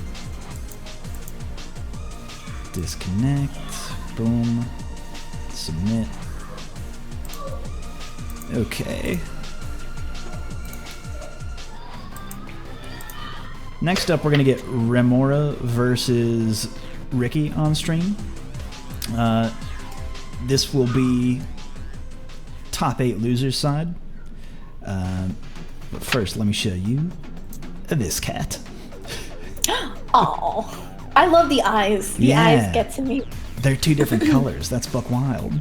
disconnect. Boom. Submit. Okay. Next up, we're going to get Remora versus Ricky on stream. This will be top 8 losers side. But first, let me show you this cat. Oh, I love the eyes. The eyes get to me. They're 2 different colors. That's buck wild.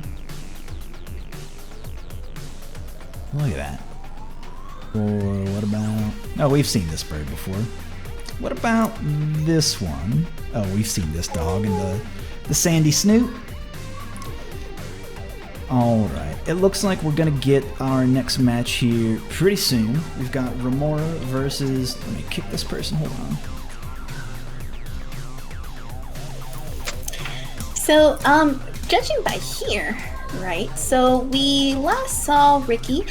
Look at that. Or what about... Oh, we've seen this bird before. What about this one? Oh, we've seen this dog and the sandy snoot. Alright, it looks like we're gonna get our next match here pretty soon. We've got Remora versus... Let me kick this person, hold on. So, judging by here, right? So we last saw Ricky,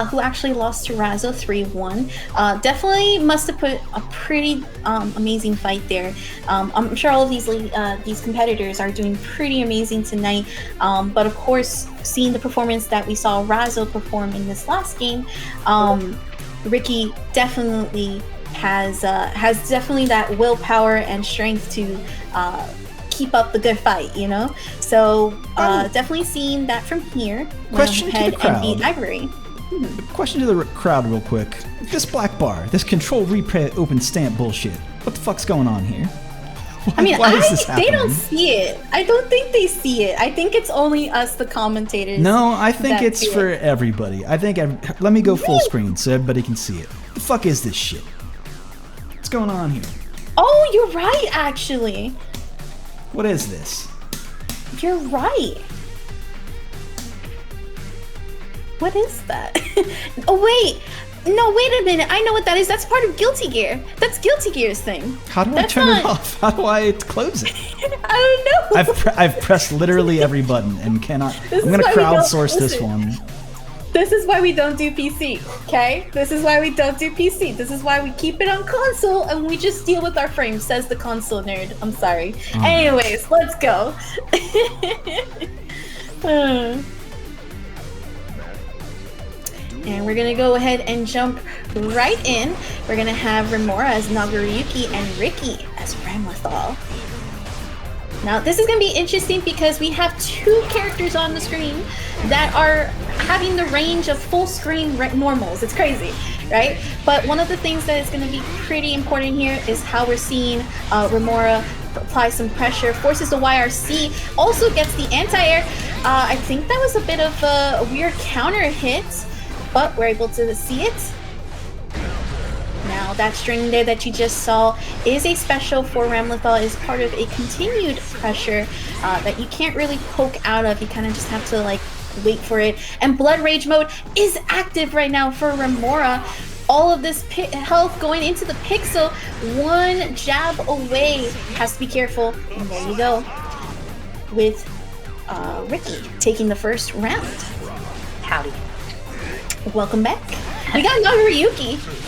who actually lost to Razzo 3-1. Definitely must have put a pretty amazing fight there. I'm sure all of these competitors are doing pretty amazing tonight. But of course, seeing the performance that we saw Razzo perform in this last game, Ricky definitely has definitely that willpower and strength to keep up the good fight, you know? So definitely seeing that from here. Question to the crowd. And beat Ivory. Question to the crowd real quick. This black bar, this control replay open stamp bullshit. What the fuck's going on here? Why is this happening? They don't see it. I don't think they see it. I think it's only us, the commentators. No, I think it's for everybody. I think let me go full screen so everybody can see it. The fuck is this shit? What's going on here? Oh, you're right, actually. What is this? You're right. What is that? Oh, wait. No, wait a minute. I know what that is. That's part of Guilty Gear. That's Guilty Gear's thing. How do I turn it off? How do I close it? I don't know. I've pressed literally every button and cannot. I'm going to crowdsource this one. This is why we don't do PC, okay? This is why we don't do PC. This is why we keep it on console and we just deal with our frames, says the console nerd. I'm sorry. Anyways, let's go. And we're gonna go ahead and jump right in. We're gonna have Remora as Nagoriyuki and Ricky as Ramlethal. Now, this is going to be interesting because we have 2 characters on the screen that are having the range of full screen normals. It's crazy, right? But one of the things that is going to be pretty important here is how we're seeing Remora apply some pressure, forces the YRC, also gets the anti-air. I think that was a bit of a weird counter hit, but we're able to see it. Now, that string there that you just saw is a special for Ramlethal, is part of a continued pressure that you can't really poke out of. You kind of just have to like wait for it. And Blood Rage mode is active right now for Remora. All of this health going into the pixel, 1 jab away. Has to be careful. And there you go. With Ricky taking the first round. Howdy. Welcome back. We got Nagoriyuki.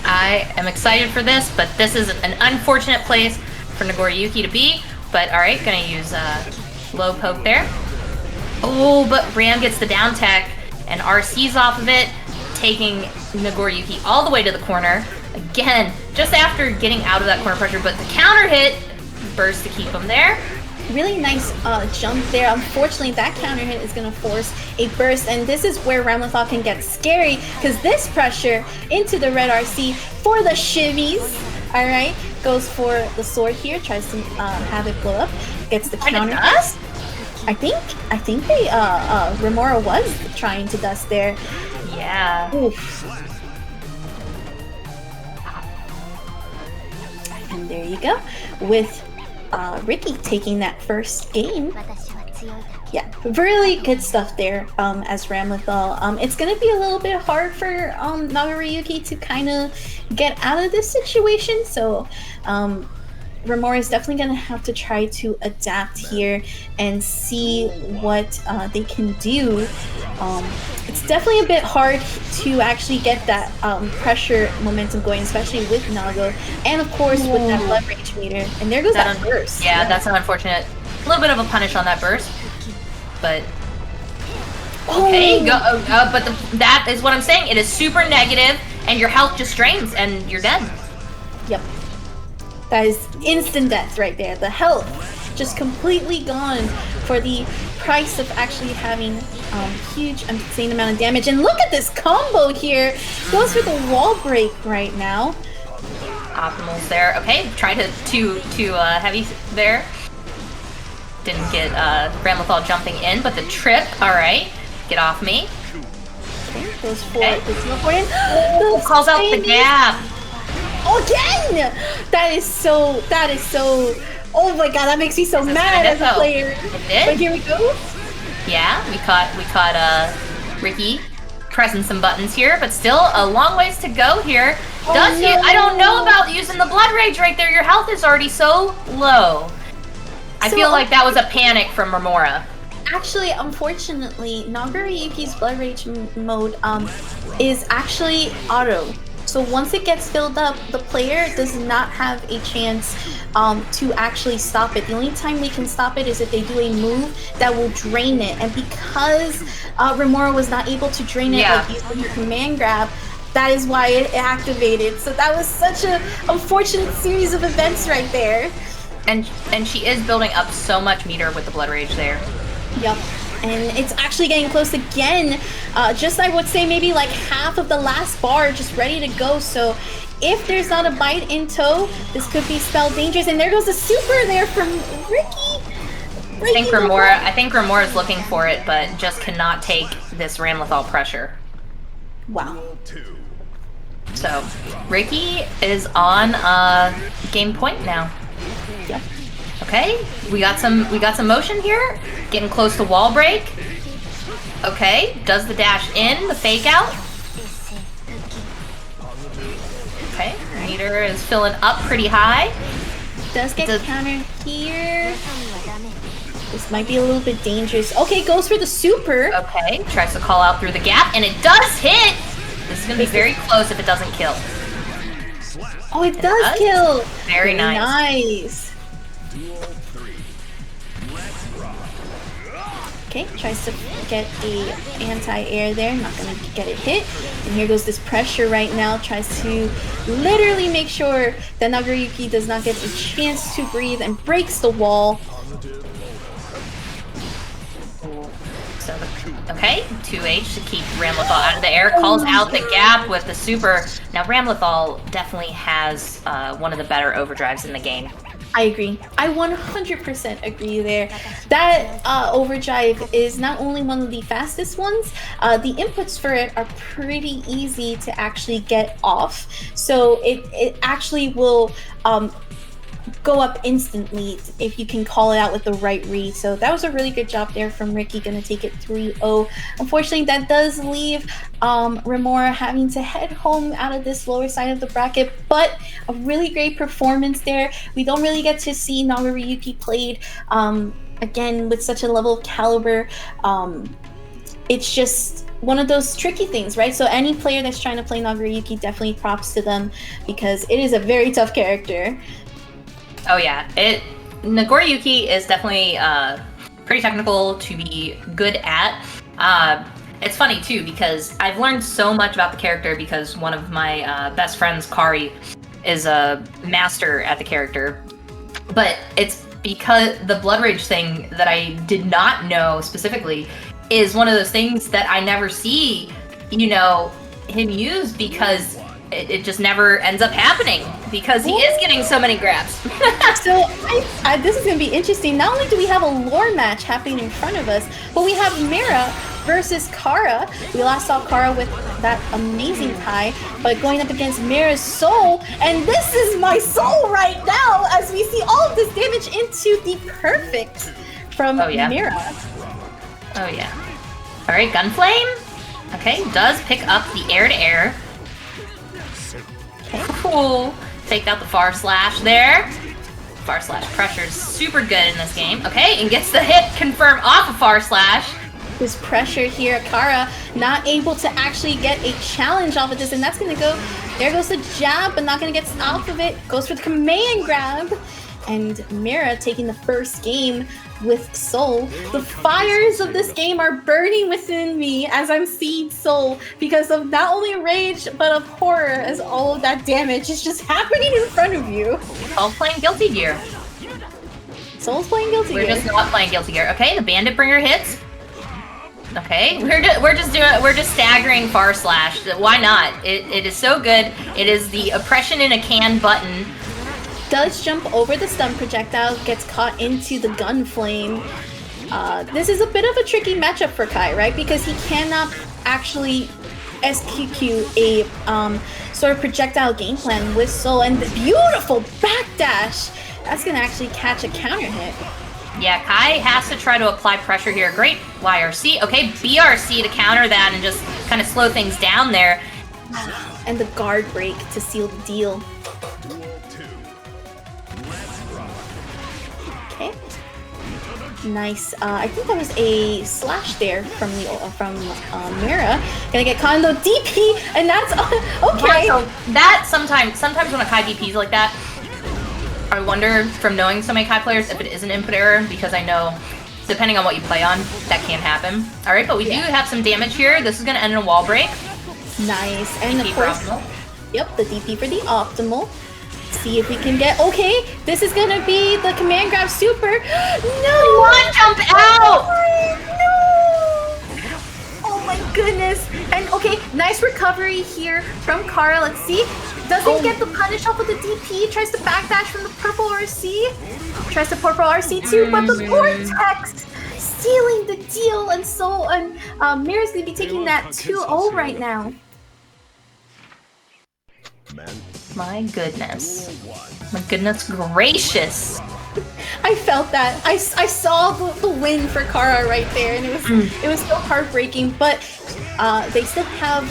I am excited for this, but this is an unfortunate place for Nagoriyuki to be. But alright, gonna use low poke there. Oh, but Ram gets the down tech and RC's off of it, taking Nagoriyuki all the way to the corner. Again, just after getting out of that corner pressure, but the counter hit burst to keep him there. Really nice jump there. Unfortunately, that counter hit is going to force a burst, and this is where Ramlethal can get scary, because this pressure into the red RC for the shivvies, all right, goes for the sword here, tries to have it blow up, gets the counter hit. I think they Remora was trying to dust there. Yeah. Oof. And there you go, with Ricky taking that first game. Yeah, really good stuff there as Ramlethal. It's going to be a little bit hard for Nagoriyuki to kind of get out of this situation, so Remora is definitely going to have to try to adapt here and see what they can do. It's definitely a bit hard to actually get that pressure momentum going, especially with Nago, and of course with that blood rage meter. And there goes that burst. Yeah, that's an unfortunate. A little bit of a punish on that burst, but okay. But that is what I'm saying. It is super negative, and your health just drains, and you're dead. Yep. That is instant death right there. The health just completely gone for the price of actually having huge, insane amount of damage. And look at this combo here. Goes for the wall break right now. Optimals there. Okay, try to heavy there. Didn't get Ramlethal jumping in, but the trip. All right, get off me. Okay, goes for the calls out the gap. Again! That is so. Oh my god, that makes me so mad as a player. It did. But here we go. Yeah, we caught Ricky pressing some buttons here, but still a long ways to go here. I don't know about using the blood rage right there. Your health is already so low. I feel like that was a panic from Remora. Actually, unfortunately, Nagoriyuki's blood rage mode is actually auto. So once it gets filled up, the player does not have a chance to actually stop it. The only time they can stop it is if they do a move that will drain it. And because Remora was not able to drain it like using her command grab, that is why it activated. So that was such an unfortunate series of events right there. And she is building up so much meter with the blood rage there. Yep. And it's actually getting close again. Just I would say maybe like half of the last bar just ready to go. So if there's not a bite in tow, this could be spelled dangerous. And there goes a super there from Ricky. I think Remora is looking for it, but just cannot take this Ramlethal pressure. Wow. So Ricky is on game point now. Yep. Okay, we got some motion here. Getting close to wall break. Okay, does the dash in, the fake out. Okay, meter is filling up pretty high. Does get countered here. This might be a little bit dangerous. Okay, goes for the super. Okay, tries to call out through the gap, and it does hit. This is gonna be very close if it doesn't kill. Oh, it does kill. Very nice. Nice. Okay, tries to get the anti-air there, not gonna get it hit. And here goes this pressure right now, tries to literally make sure that Nagoriyuki does not get a chance to breathe and breaks the wall. So, okay, 2H to keep Ramlethal out of the air, calls out the gap with the super. Now Ramlethal definitely has one of the better overdrives in the game. I agree. I 100% agree there. That overdrive is not only one of the fastest ones, the inputs for it are pretty easy to actually get off. So it actually will go up instantly if you can call it out with the right read. So that was a really good job there from Ricky, gonna take it 3-0. Unfortunately, that does leave Remora having to head home out of this lower side of the bracket, but a really great performance there. We don't really get to see Nagoriyuki played again with such a level of caliber. It's just one of those tricky things, right? So any player that's trying to play Nagoriyuki, definitely props to them because it is a very tough character. Oh yeah, Nagoriyuki is definitely pretty technical to be good at. It's funny too because I've learned so much about the character because one of my best friends, Kari, is a master at the character. But it's because the blood rage thing that I did not know specifically is one of those things that I never see, him use because it just never ends up happening because he is getting so many grabs. So this is going to be interesting. Not only do we have a lore match happening in front of us, but we have Mira versus Kara. We last saw Kara with that amazing tie, but going up against Mira's soul. And this is my soul right now as we see all of this damage into the perfect from Mira. Oh yeah. All right, Gunflame. Okay, does pick up the air-to-air. Cool. Faked out the far slash there. Far slash pressure is super good in this game. Okay, and gets the hit confirm off of far slash. This pressure here, Kara not able to actually get a challenge off of this, and that's gonna go. There goes the jab, but not gonna get off of it. Goes for the command grab, and Mira taking the first game with Soul. The fires of this game are burning within me as I'm seeing Soul because of not only rage but of horror, as all of that damage is just happening in front of you. All playing Guilty Gear. Soul's playing Guilty Gear. We're just not playing Guilty Gear. Okay, the Bandit Bringer hits. Okay, we're just staggering far slash. Why not? It is so good. It is the oppression in a can button. Does jump over the stun projectile, gets caught into the gun flame. This is a bit of a tricky matchup for Kai, right? Because he cannot actually execute a sort of projectile game plan with Soul, and the beautiful backdash. That's gonna actually catch a counter hit. Yeah, Kai has to try to apply pressure here. Great YRC. Okay, BRC to counter that and just kind of slow things down there. And the guard break to seal the deal. Okay. Nice. I think that was a slash there from Mira. Gonna get caught in the DP, and that's okay. Yeah, so that sometimes when a Kai DPs like that, I wonder from knowing so many Kai players if it is an input error, because I know depending on what you play on, that can happen. All right, but we do have some damage here. This is gonna end in a wall break. Nice, and DP of course, yep, the DP for the optimal. See if we can get, okay, this is gonna be the command grab super. No! One jump out! No! Oh my goodness. And okay, nice recovery here from Kara. Let's see. Doesn't get the punish off of the DP. Tries to backdash from the purple RC. Tries to purple RC too, but the Vortex sealing the deal. And so, Mira's gonna be taking that 2-0 right now. My goodness. My goodness gracious. I felt that. I saw the win for Kara right there, and it was so heartbreaking. But they still have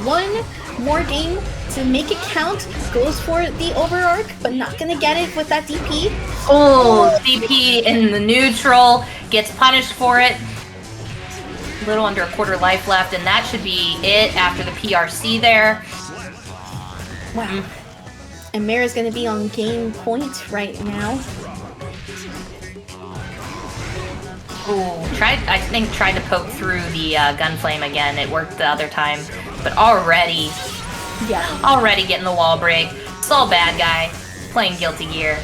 one more game to make it count. Goes for the overarch, but not gonna get it with that DP. Oh, DP in the neutral, gets punished for it. A little under a quarter life left, and that should be it after the PRC there. Wow. And Mira's gonna be on game point right now. Ooh, I think tried to poke through the gunflame again. It worked the other time, but already getting the wall break. It's all bad guy playing Guilty Gear.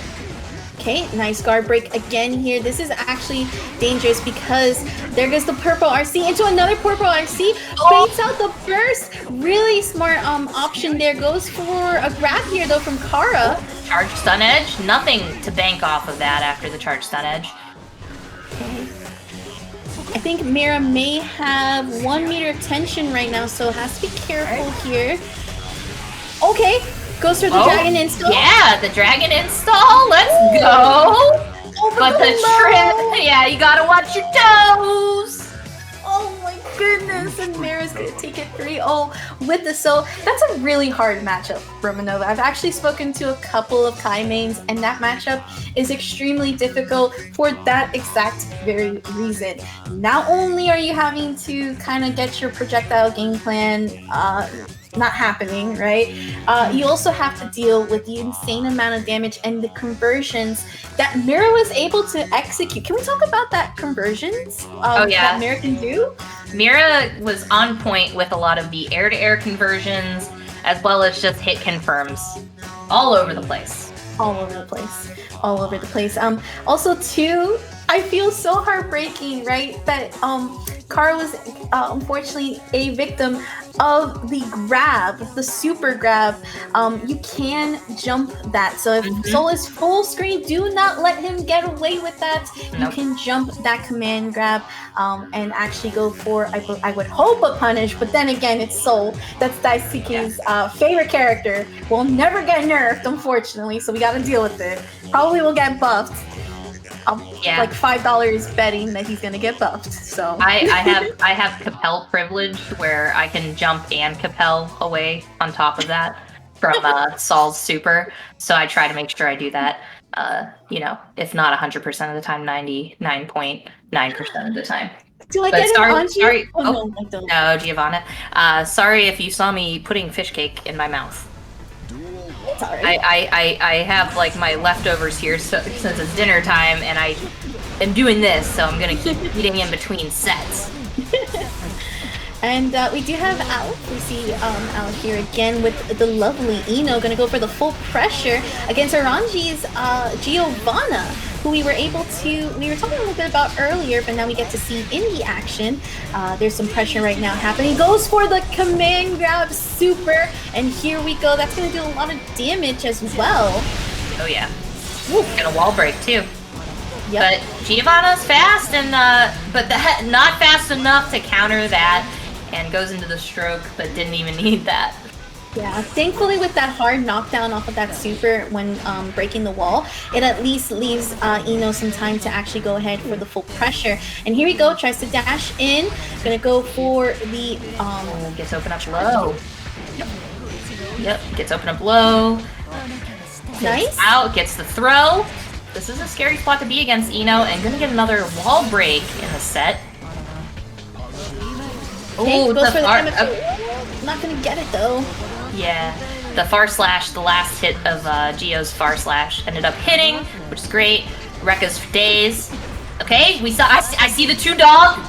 Okay, nice guard break again here. This is actually dangerous because there goes the purple RC into another purple RC. Baits out the burst. Really smart option there. Goes for a grab here though from Kara. Charge stun edge. Nothing to bank off of that after the charge stun edge. Okay. I think Mira may have 1 meter of tension right now, so has to be careful here. Okay, goes for the dragon install. Yeah, the dragon install. Let's go. But the trip, yeah, you gotta watch your toes. Oh my goodness, and Mira's gonna take it 3-0 with this. So that's a really hard matchup, Romanova. I've actually spoken to a couple of Kai mains, and that matchup is extremely difficult for that exact very reason. Not only are you having to kind of get your projectile game plan not happening, right? You also have to deal with the insane amount of damage and the conversions that Mira was able to execute. Can we talk about that conversions that Mira can do? Mira was on point with a lot of the air-to-air conversions, as well as just hit confirms all over the place. All over the place. All over the place. Also, too, I feel so heartbreaking, right? That Kara was unfortunately a victim of the grab, the super grab. You can jump that. So if Soul is full screen, do not let him get away with that. Nope. You can jump that command grab and actually go for, I would hope, a punish, but then again, it's Soul. That's Daisuke's favorite character. Will never get nerfed, unfortunately, so we gotta deal with it. Probably will get buffed. Yeah. like $5 betting that he's gonna get buffed. So I have Capel privilege where I can jump and Capel away on top of that from Saul's super. So I try to make sure I do that. You know, if not 100% of the time, 99.9% of the time. do I But get sorry, an Anji? sorry. Oh, Oh, no, I don't. no, Giovanna. Sorry if you saw me putting fish cake in my mouth. It's alright. I have like my leftovers here since it's dinner time, and I am doing this, so I'm gonna keep eating in between sets. And we do have Alec. We see Alec here again with the lovely Ino, gonna go for the full pressure against Oranji's Giovanna, who we were talking a little bit about earlier, but now we get to see in the action. There's some pressure right now happening. Goes for the command grab super, and here we go. That's gonna do a lot of damage as well. Oh yeah, gonna wall break too. Yep. But Giovanna's fast, and but not fast enough to counter that, and goes into the stroke, but didn't even need that. Yeah, thankfully with that hard knockdown off of that super when breaking the wall, it at least leaves Ino some time to actually go ahead for the full pressure. And here we go, tries to dash in, gonna go for the Gets open up low. Yep, gets open up low. nice. Out, gets the throw. This is a scary spot to be against Ino, and gonna get another wall break in the set. Okay, Oh, goes for the far, MF. Not gonna get it though. yeah, the far slash, the last hit of Gio's far slash ended up hitting, which is great. Rekka's for days. Okay, I see the two dog.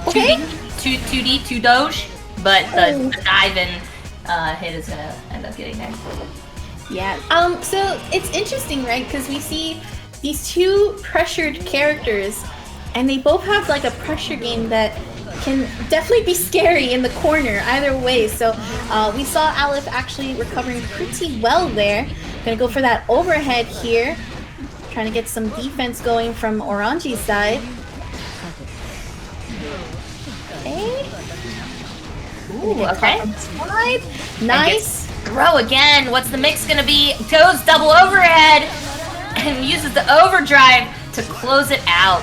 Okay. 2D, 2 Doge, but the dive in hit is gonna end up getting there. Yeah. So it's interesting, right? Because we see these two pressured characters, and they both have like a pressure game that can definitely be scary in the corner either way. So we saw Aleph actually recovering pretty well there. Gonna go for that overhead here, trying to get some defense going from Oranji's side. Okay. Ooh, okay. Slide. Nice. Throw again. What's the mix gonna be? Goes double overhead and uses the overdrive to close it out.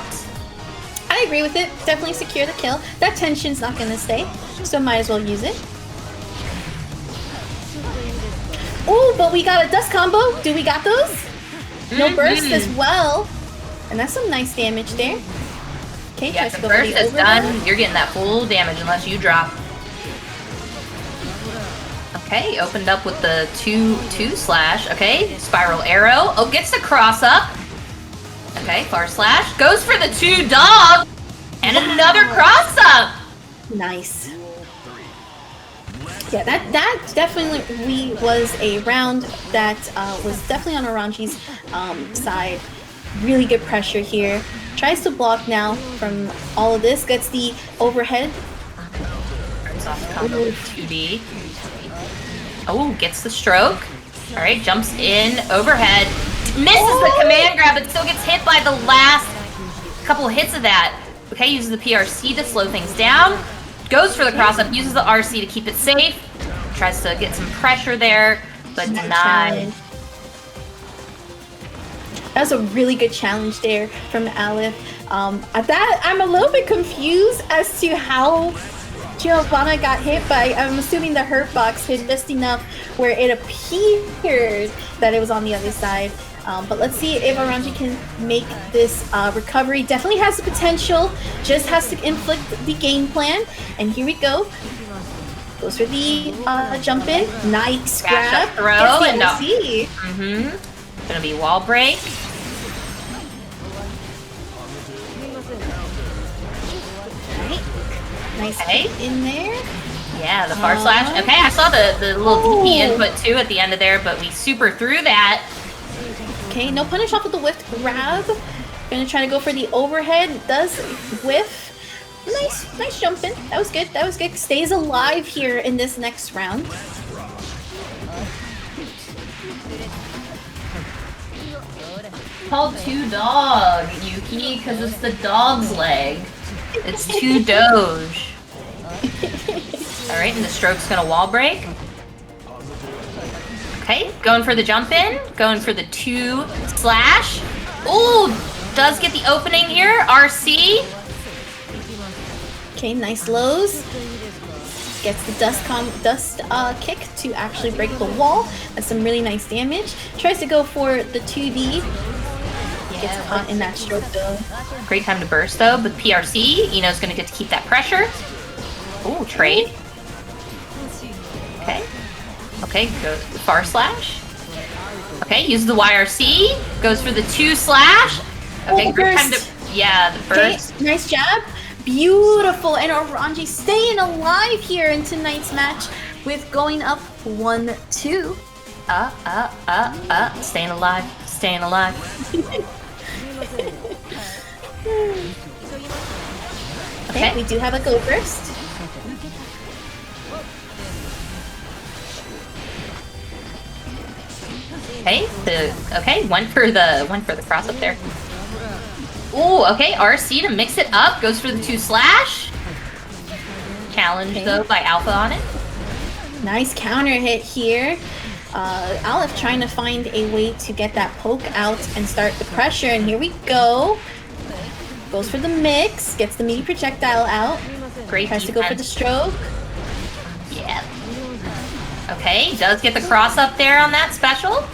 I agree with it. Definitely secure the kill. That tension's not gonna stay, so might as well use it. Oh, but we got a dust combo. Do we got those? No burst as well. And that's some nice damage there. Okay, Yeah, tries the to go for burst the is overhead. done. You're getting that full damage unless you drop. Okay, opened up with the two slash. Okay, spiral arrow. Oh, gets the cross up. Okay, far slash. Goes for the 2 dog. And another cross up. Nice. Yeah, that definitely was a round that was definitely on Oranji's side. Really good pressure here. Tries to block now from all of this. Gets the overhead. Starts off combo with 2D. Oh, gets the stroke. All right, jumps in, overhead. Misses the command grab, but still gets hit by the last couple of hits of that. Okay, uses the PRC to slow things down. Goes for the cross-up, uses the RC to keep it safe. Tries to get some pressure there, but denied. That was a really good challenge there from Aleph. At that, I'm a little bit confused as to how Giovanna got hit, but I'm assuming the hurt box hit just enough where it appeared that it was on the other side. But let's see if Oranji can make this recovery. Definitely has the potential, just has to inflict the game plan. And here we go. Goes for the jump in. Nice Dash grab. up throw, and OC. Gonna be wall break. Nice Okay. hit in there. Yeah, the far slash. Okay, I saw the little DP input too at the end of there, but we super through that. Okay, no punish off of the whiffed grab. Gonna try to go for the overhead. Does whiff. Nice jump in. That was good. That was good. Stays alive here in this next round. Called 2 dog, Yuki, because it's the dog's leg. It's 2 Doge. Alright, and the stroke's gonna wall break. Okay, going for the jump in, going for the 2 slash. Ooh, does get the opening here. RC. Okay, nice lows. Gets the dust kick to actually break the wall. That's some really nice damage. Tries to go for the 2D. Gets caught in that stroke though. Great time to burst though, but PRC, Ino's gonna get to keep that pressure. Ooh, trade. Okay. Okay, goes the far slash. Okay, uses the YRC. Goes for the 2 slash. Okay, great time to... Yeah, the burst. Okay, nice jab. Beautiful. And Oranji staying alive here in tonight's match with going up 1-2. Staying alive. Staying alive. Okay, we do have a go first. Okay, went for the cross up there. Ooh, okay, RC to mix it up, goes for the 2 slash. Challenge though by Alpha on it. Nice counter hit here. Aleph trying to find a way to get that poke out and start the pressure, and here we go. Goes for the mix, gets the meaty projectile out. Great Tries to go for the stroke. Yeah. Okay, does get the cross up there on that special.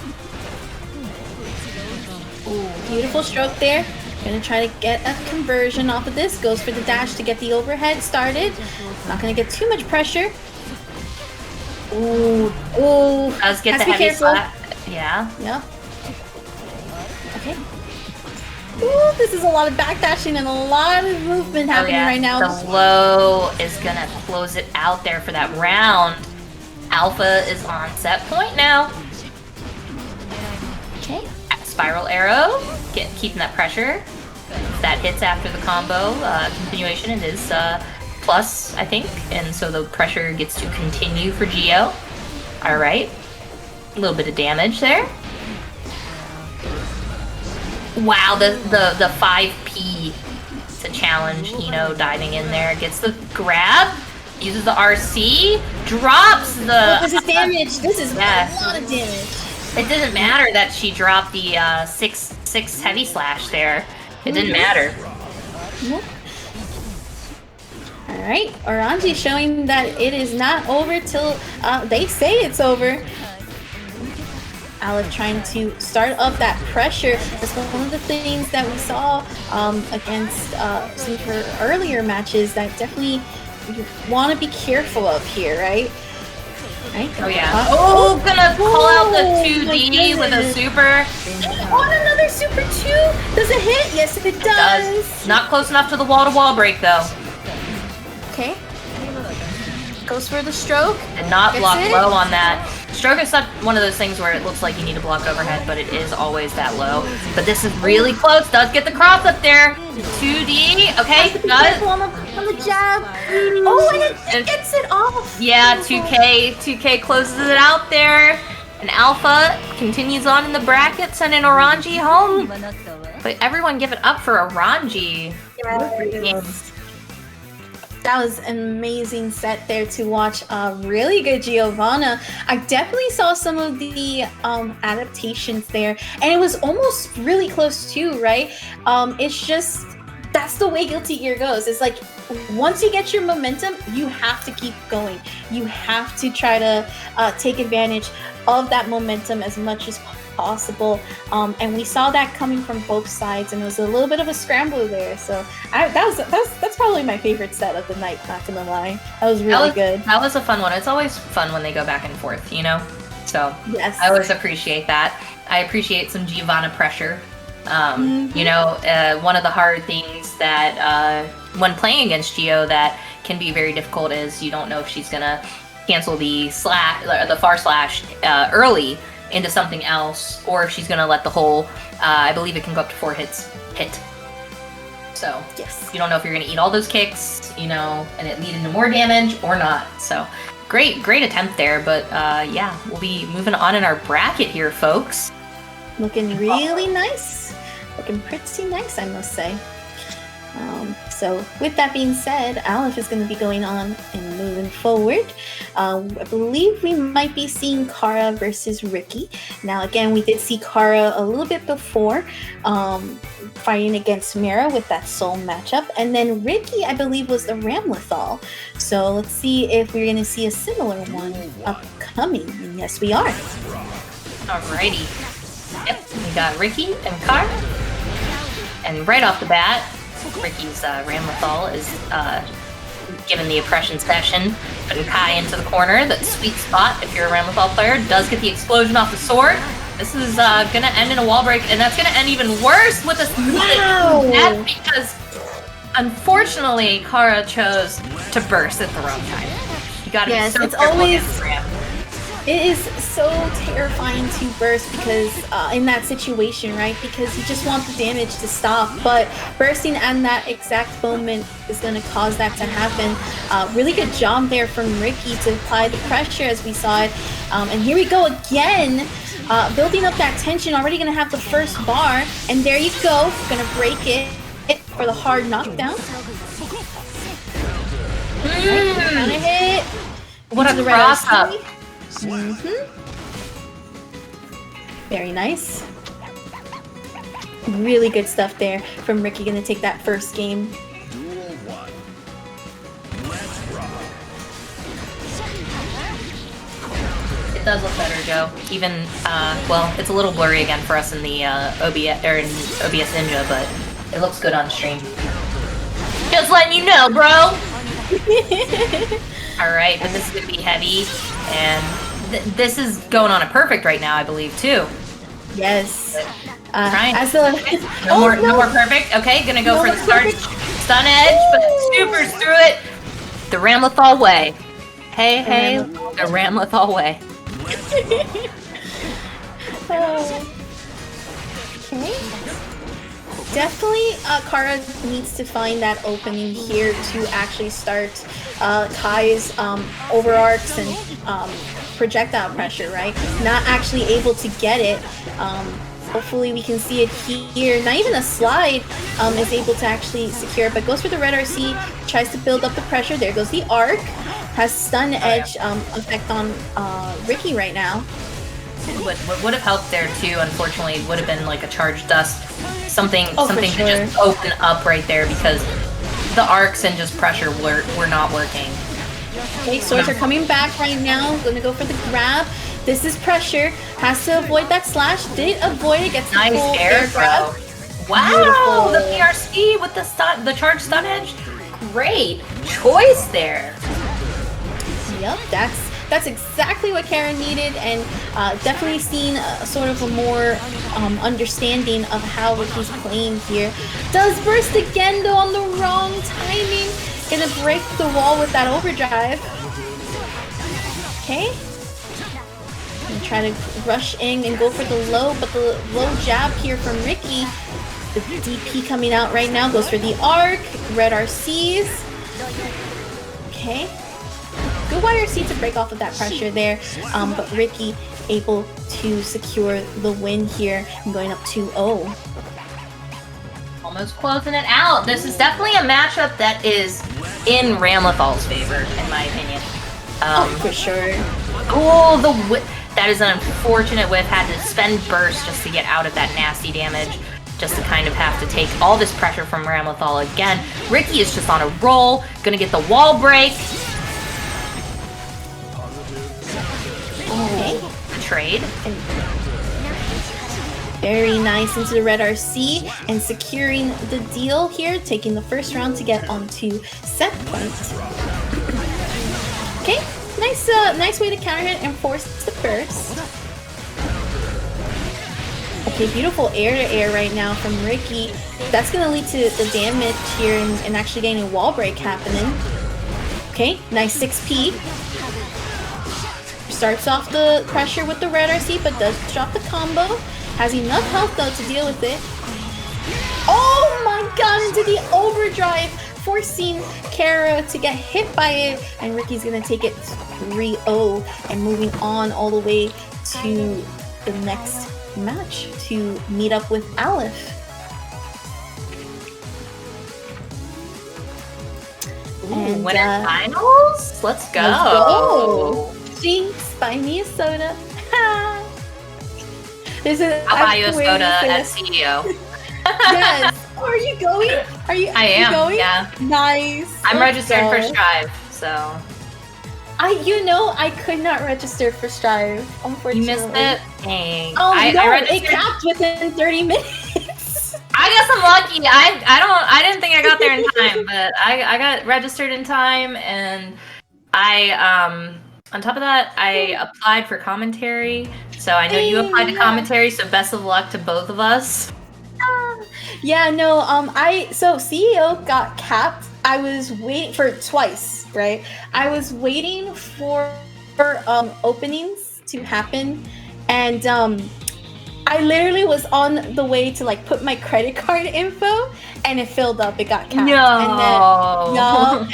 Ooh, beautiful stroke there. Gonna try to get a conversion off of this. Goes for the dash to get the overhead started. Not gonna get too much pressure. Ooh, ooh. Does get the heavy slap. Yeah. Yep. Okay. Ooh, this is a lot of backdashing and a lot of movement happening right now. The low is gonna close it out there for that round. Alpha is on set point now. Okay. Spiral arrow, keeping that pressure. That hits after the combo. Continuation, it is plus, I think, and so the pressure gets to continue for Geo. All right, a little bit of damage there. Wow, the 5P to challenge Ino diving in there. Gets the grab, uses the RC, drops the... Oh, this is damage. This is a lot of damage. It didn't matter that she dropped the 6 heavy slash there. It didn't matter. Nope. Alright, Oranji showing that it is not over till they say it's over. Aleph trying to start up that pressure. That's one of the things that we saw against some of her earlier matches that definitely you want to be careful of here, right? Right? Oh yeah. Oh, gonna call out the 2D with a super. On another super 2! Does it hit? Yes, it does. Not close enough to the wall-to-wall break though. Okay. Goes for the stroke. And not block low on that. Stroke is not one of those things where it looks like you need to block overhead, but it is always that low. But this is really close. Does get the cross up there. 2D. Okay, does. On the jab. Oh, and it gets it off. Yeah, 2K closes it out there. And Alpha continues on in the bracket, sending Oranji home. But everyone give it up for Oranji. Yes. That was an amazing set there to watch. Really good Giovanna. I definitely saw some of the adaptations there, and it was almost really close too, right? It's just, that's the way Guilty Gear goes. It's like, once you get your momentum, you have to keep going. You have to try to take advantage of that momentum as much as possible. And we saw that coming from both sides, and it was a little bit of a scramble there. So that's probably my favorite set of the night, not gonna lie. That was really good. That was a fun one. It's always fun when they go back and forth, you know? So yes. I always appreciate that. I appreciate some Giovanna pressure. You know, one of the hard things that when playing against Geo that can be very difficult is you don't know if she's gonna cancel the far slash early into something else, or if she's gonna let the whole I believe it can go up to 4 hits hit. So yes, you don't know if you're gonna eat all those kicks, you know, and it lead into more damage or not. So great attempt there, but yeah, we'll be moving on in our bracket here, folks. Looking really nice. Looking pretty nice, I must say. So with that being said, Aleph is going to be going on and moving forward. I believe we might be seeing Kara versus Ricky. Now again, we did see Kara a little bit before, fighting against Mira with that soul matchup. And then Ricky, I believe, was the Ramlethal. So let's see if we're going to see a similar one upcoming. And yes, we are. Alrighty. Yep, we got Ricky and Kara. And right off the bat, Ricky's Ramlethal is given the oppression session, putting Kai into the corner. That sweet spot, if you're a Ramlethal player, does get the explosion off the sword. This is gonna end in a wall break, and that's gonna end even worse with a net because unfortunately Kara chose to burst at the wrong time. You gotta be so careful against Ram. It is so terrifying to burst because in that situation, right? Because you just want the damage to stop, but bursting at that exact moment is going to cause that to happen. Really good job there from Ricky to apply the pressure as we saw it. And here we go again, building up that tension, already going to have the first bar. And there you go, going to break it for the hard knockdown. Counter hit. What a cross up. Very nice. Really good stuff there from Ricky. Gonna take that first game. Duel 1. Let's rock. It does look better, Joe. Even well, it's a little blurry again for us in the OBS or in OBS Ninja, but it looks good on stream. Just letting you know, bro. All right, but this is gonna be heavy, and this is going on a perfect right now, I believe, too. Yes. As the no more perfect. Okay, gonna go for the stun edge, but supers through it. The Ramlethal way. Hey, the Ramlethal way. Okay. Definitely, Kara needs to find that opening here to actually start Kai's overarcs and projectile pressure, right? Not actually able to get it. Hopefully we can see it here. Not even a slide is able to actually secure it, but goes for the red RC, tries to build up the pressure. There goes the arc. Has stun edge effect on Ricky right now. What would have helped there too, unfortunately, would have been like a charge dust. Something sure. to just open up right there because the arcs and just pressure were not working. Okay, swords are coming back right now. Gonna go for the grab. This is pressure. Has to avoid that slash. Did avoid it. Gets the full air grab. Wow, beautiful. The PRC with the charge stun edge. Great choice there. Yep, that's exactly what Karen needed, and definitely seen sort of a more understanding of how Ricky's playing here. Does burst again though on the wrong timing. Gonna break the wall with that overdrive. Okay. Gonna try to rush in and go for the low, but the low jab here from Ricky. The DP coming out right now goes for the arc. Red RCs. Okay. Good YRC to break off of that pressure there, but Ricky able to secure the win here and going up 2-0. Almost closing it out. This is definitely a matchup that is in Ramlethal's favor, in my opinion. For sure. Oh, that is an unfortunate whiff. Had to spend burst just to get out of that nasty damage. Just to kind of have to take all this pressure from Ramlethal again. Ricky is just on a roll. Gonna get the wall break. Okay. Trade. Very nice into the red RC and securing the deal here, taking the first round to get onto set point. Okay, nice way to counter hit and force the burst. Okay, beautiful air-to-air right now from Ricky. That's gonna lead to the damage here and actually getting a wall break happening. Okay, nice 6P. Starts off the pressure with the red RC, but does drop the combo. Has enough health though to deal with it. Oh my god, into the overdrive, forcing Kara to get hit by it. And Ricky's gonna take it 3-0 and moving on all the way to the next match to meet up with Aleph. And, winner finals? Let's go. Let's go. Jinx, buy me a soda. I'll buy you a soda at CEO. Yes. Oh, are you going? I am, going? yeah. Nice. I'm Let's registered go. for Strive, so. I could not register for Strive, unfortunately. You missed it? Dang. Oh, I no, registered. it capped within 30 minutes. I guess I'm lucky. I didn't think I got there in time, but I got registered in time, and on top of that, I applied for commentary. So I know you applied to Yeah. commentary, so best of luck to both of us. Yeah, no, so CEO got capped. I was waiting for twice, right? I was waiting for openings to happen, and I literally was on the way to like put my credit card info, and it filled up. It got capped. No.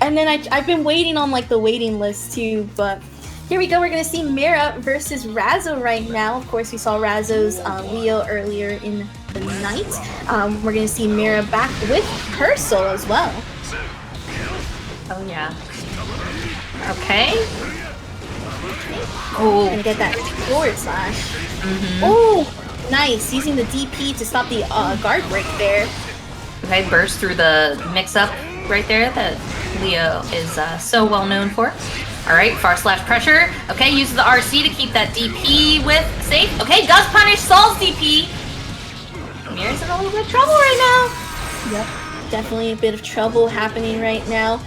And then I've been waiting on like the waiting list too, but here we go. We're gonna see Mira versus Razzo right now. Of course, we saw Razzo's Leo earlier in the night. We're gonna see Mira back with her soul as well. Oh yeah. Okay. Oh. Gonna get that forward slash. Oh, nice. Using the DP to stop the guard break there. Okay, burst through the mix-up right there that Leo is so well known for. All right, far slash pressure. Okay, uses the RC to keep that DP with safe. Okay, does punish Saul's DP. Mira's in a little bit of trouble right now. Yep, definitely a bit of trouble happening right now.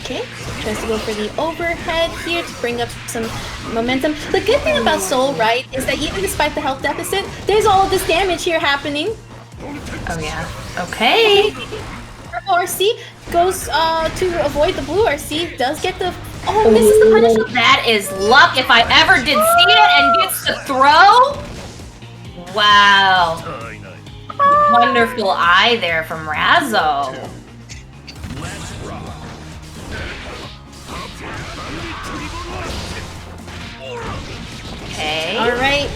Okay, tries to go for the overhead here to bring up some momentum. The good thing about Soul, right, is that even despite the health deficit, there's all of this damage here happening. Oh yeah. Okay. RC goes to avoid the blue RC, does get the... Oh, misses the punish. That is luck if I ever did see it, and gets to throw. Wow. Wonderful eye there from Razzo. Okay. Alright.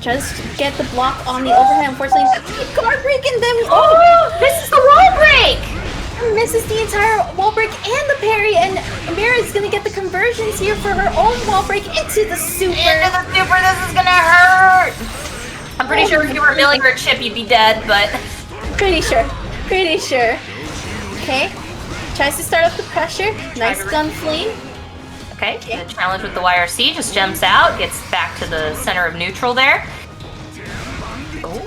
Just get the block on the overhead. Unfortunately, guard break and then... Oh, this is the wall break! Misses the entire wall break and the parry, and Mira is gonna get the conversions here for her own wall break into the super. Into the super, this is gonna hurt! I'm pretty sure if you were milling her chip, you'd be dead, but... Pretty sure. Okay. Tries to start up the pressure. Nice gun flame. Okay, the challenge with the YRC just jumps out, gets back to the center of neutral there. Oh.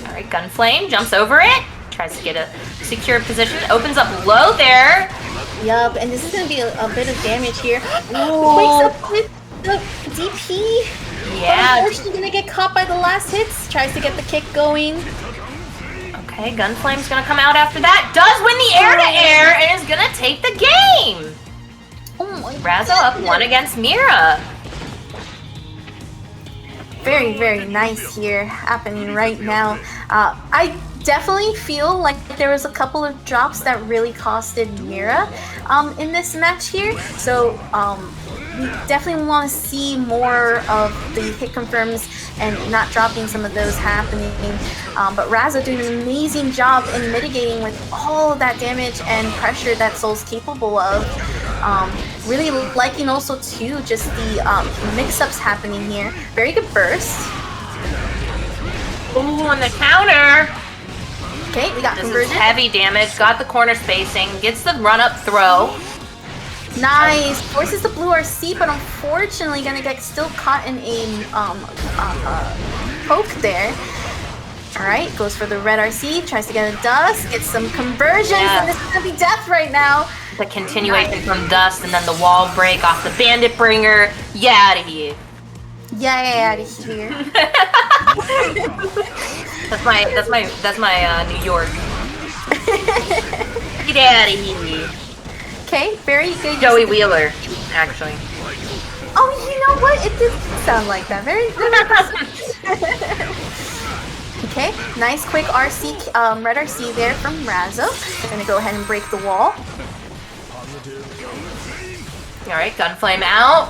Alright, gun flame, jumps over it. Tries to get a secure position, opens up low there. Yup, and this is gonna be a bit of damage here. Wakes up with the DP. Yeah. Unfortunately, gonna get caught by the last hits. Tries to get the kick going. Okay, Gunflame's gonna come out after that. Does win the air-to-air and is gonna take the game. Oh my Razzo up one against Mira. Very, very nice here happening right now. I definitely feel like there was a couple of drops that really costed Mira in this match here. So we definitely want to see more of the hit confirms and not dropping some of those happening. But Razzo doing an amazing job in mitigating with all of that damage and pressure that Soul's capable of. Really liking also too just the mix-ups happening here. Very good burst. Ooh, on the counter. Okay, we got This conversion. is heavy damage. Got the corner spacing. Gets the run-up throw. Nice. Forces the blue RC, but unfortunately gonna get still caught in a poke there. Alright, goes for the red RC, tries to get a dust, gets some conversions, and this is gonna be death right now. The continuation from dust and then the wall break off the bandit bringer. Yeah, out of here. Yeah, out of here. That's my New York. Get out of here. Okay, very good. Joey Wheeler, actually. Oh, you know what? It did sound like that. Very Okay, nice quick RC, red RC there from Razzo. Gonna go ahead and break the wall. Alright, Gunflame out.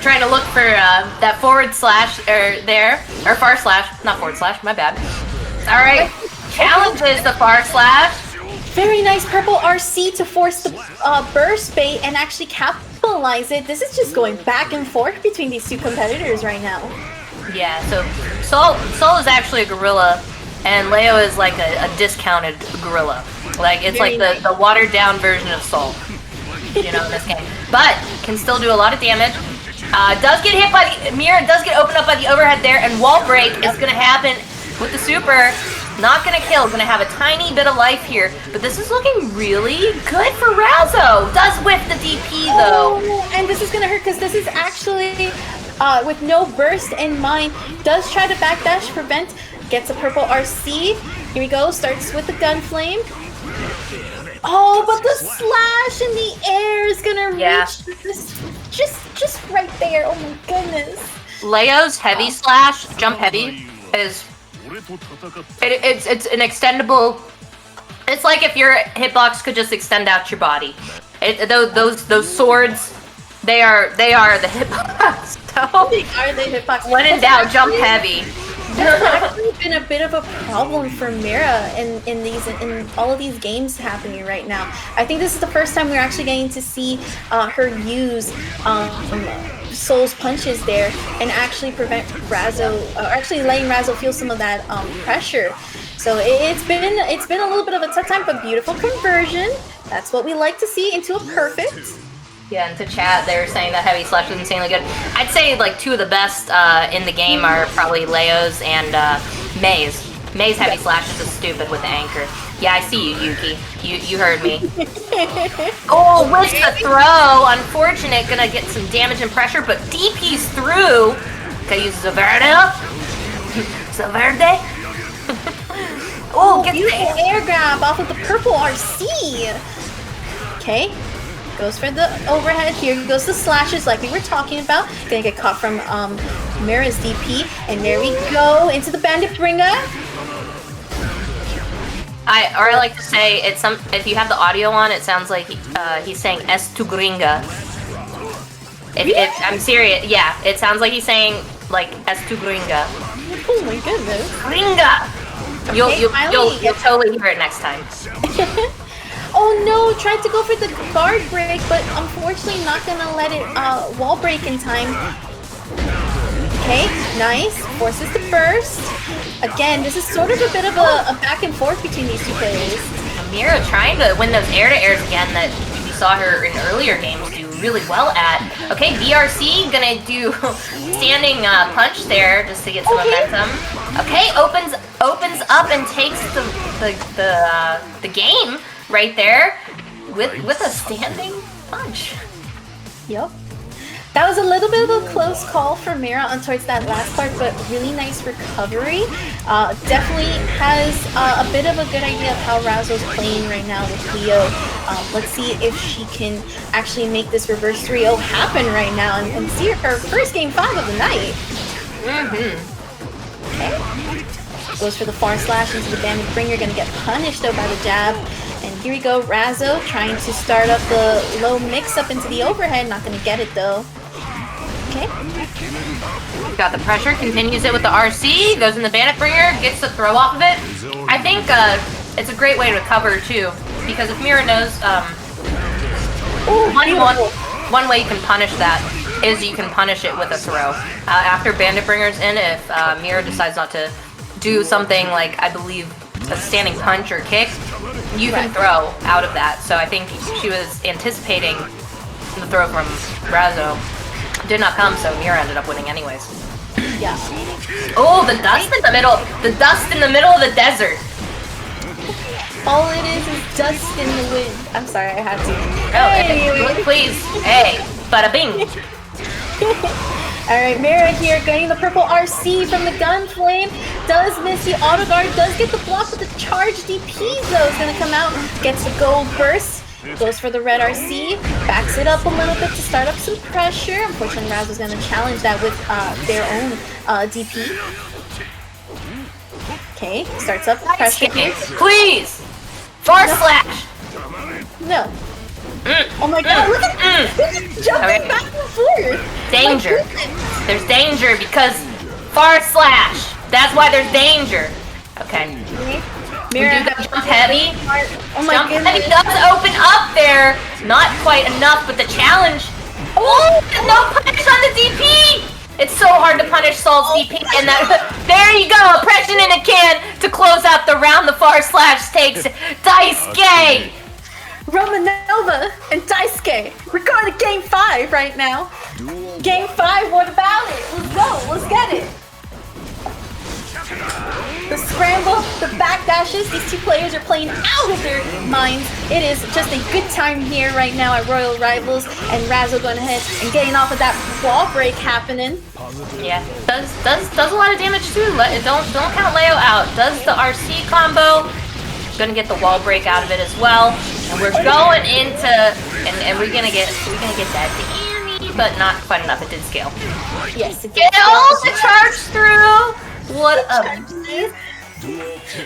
trying to look for that forward slash or far slash, not forward slash, my bad. All right, challenges the far slash. Very nice purple RC to force the burst bait and actually capitalize it. This is just going back and forth between these two competitors right now. Yeah, so Sol is actually a gorilla, and Leo is like a discounted gorilla. Like it's Very like the watered down version of Sol, you know, in this game. But can still do a lot of damage. Does get hit by the Mira, does get opened up by the overhead there, and wall break is gonna happen with the super. Not gonna kill, gonna have a tiny bit of life here, but this is looking really good for Razzo. Does whiff the DP though. Oh, and this is gonna hurt because this is actually with no burst in mind. Does try to backdash, prevent, gets a purple RC. Here we go, starts with the gun flame. Oh, but the slash in the air is gonna reach this just right there. Oh my goodness. Leo's heavy slash, jump heavy, is it's an extendable. It's like if your hitbox could just extend out your body. Those swords, they are the hitbox. So They are the hitbox. when in doubt, jump heavy. That's actually been a bit of a problem for Mira in all of these games happening right now. I think this is the first time we're actually getting to see her use Soul's punches there and actually prevent Razzo, or actually letting Razzo feel some of that pressure. So it's been a little bit of a tough time, but beautiful conversion. That's what we like to see into a perfect. Yeah, and to chat, they were saying that heavy slash was insanely good. I'd say like two of the best in the game are probably Leo's and May's. May's heavy slash is just stupid with the anchor. Yeah, I see you, Yuki. You heard me. Oh, with the throw. Unfortunate, gonna get some damage and pressure, but DP's through. Okay, use Zaverde. Zaverde. Oh, get Beautiful the air grab off of the purple RC. Okay. Goes for the overhead. Here goes the slashes like we were talking about. Gonna get caught from Mira's DP. And there we go into the bandit bringer. I like to say it's if you have the audio on, it sounds like he's saying "es tu gringa." If I'm serious, yeah, it sounds like he's saying like "es tu gringa." Oh my goodness. Gringa. You'll finally totally hear it next time. Oh no, tried to go for the guard break, but unfortunately not gonna let it wall break in time. Okay, nice. Forces the burst. Again, this is sort of a bit of a back and forth between these two players. Mira trying to win those air-to-airs again that we saw her in earlier games do really well at. Okay, BRC gonna do standing punch there just to get some momentum. Okay, opens up and takes the game right there with a standing punch. Yep. That was a little bit of a close call for Mira on towards that last part, but really nice recovery. Definitely has a bit of a good idea of how Razzo's playing right now with Leo. Let's see if she can actually make this reverse 3-0 happen right now and see her first game 5 of the night. Okay. Goes for the far slash into the bandit bringer, gonna get punished though by the jab. And here we go, Razzo trying to start up the low mix up into the overhead, not gonna get it though. Okay. Got the pressure, continues it with the RC, goes in the bandit bringer, gets the throw off of it. I think it's a great way to recover too, because if Mira knows, one way you can punish that is you can punish it with a throw. After bandit bringer's in, if Mira decides not to do something like, I believe, a standing punch or kick, you can throw out of that. So I think she was anticipating the throw from Razzo. Did not come, so Mira ended up winning anyways. Yeah. Oh, the dust in the middle. The dust in the middle of the desert. All it is dust in the wind. I'm sorry, I had to. Oh, please. Hey, bada bing. Alright, Mira here getting the purple RC from the gun flame. Does miss the auto guard, does get the block, but the charge DP though is gonna come out. Gets the gold burst. Goes for the red RC, backs it up a little bit to start up some pressure. Unfortunately, Razzo's going to challenge that with their own DP. Okay, starts up the pressure here. Please! Far slash! No. Oh my god, look at jumping Okay. back and forth. Danger. My goodness. There's danger because /. That's why there's danger. Okay. We Mira, do the jump heavy. oh my Jump heavy goodness. does open up there. Not quite enough, but the challenge. Oh, no punish on the DP. It's so hard to punish Saul's DP, and that there you go, oppression in a can to close out the round. The // takes Daisuke. Romanova and Daisuke. We're going to game 5 right now. Game 5, what about it? Let's go, let's get it. The scramble, the backdashes, these two players are playing out of their minds. It is just a good time here right now at Royal Rivals, and Razzo going ahead and getting off of that wall break happening. Yeah, does a lot of damage too. Don't count Leo out. Does the RC combo. Gonna get the wall break out of it as well. And we're going into and we're gonna get that damage, but not quite enough. It did scale. Yes, it Get all the charge through. What up?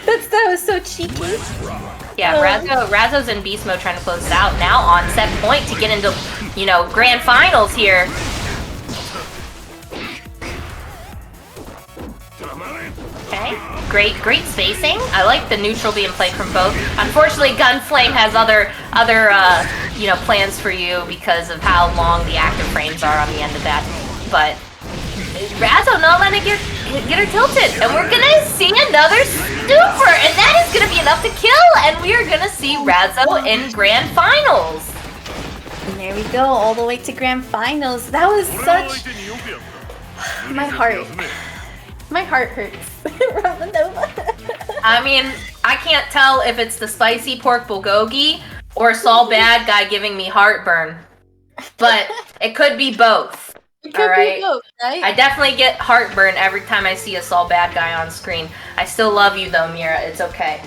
that was so cheeky. Yeah, Razzo's in beast mode trying to close it out. Now on set point to get into, grand finals here. Okay, great spacing. I like the neutral being played from both. Unfortunately, Gunflame has other plans for you because of how long the active frames are on the end of that. But Razzo not letting get her tilted, and we're gonna see another super, and that is gonna be enough to kill, and we are gonna see Razzo in grand finals. And there we go, all the way to grand finals. That was such... My heart hurts. Romanova. I mean, I can't tell if it's the spicy pork bulgogi or Saul Bad Guy giving me heartburn, but it could be both. It could be both, right? I definitely get heartburn every time I see a Saul Bad Guy on screen. I still love you though, Mira. It's okay.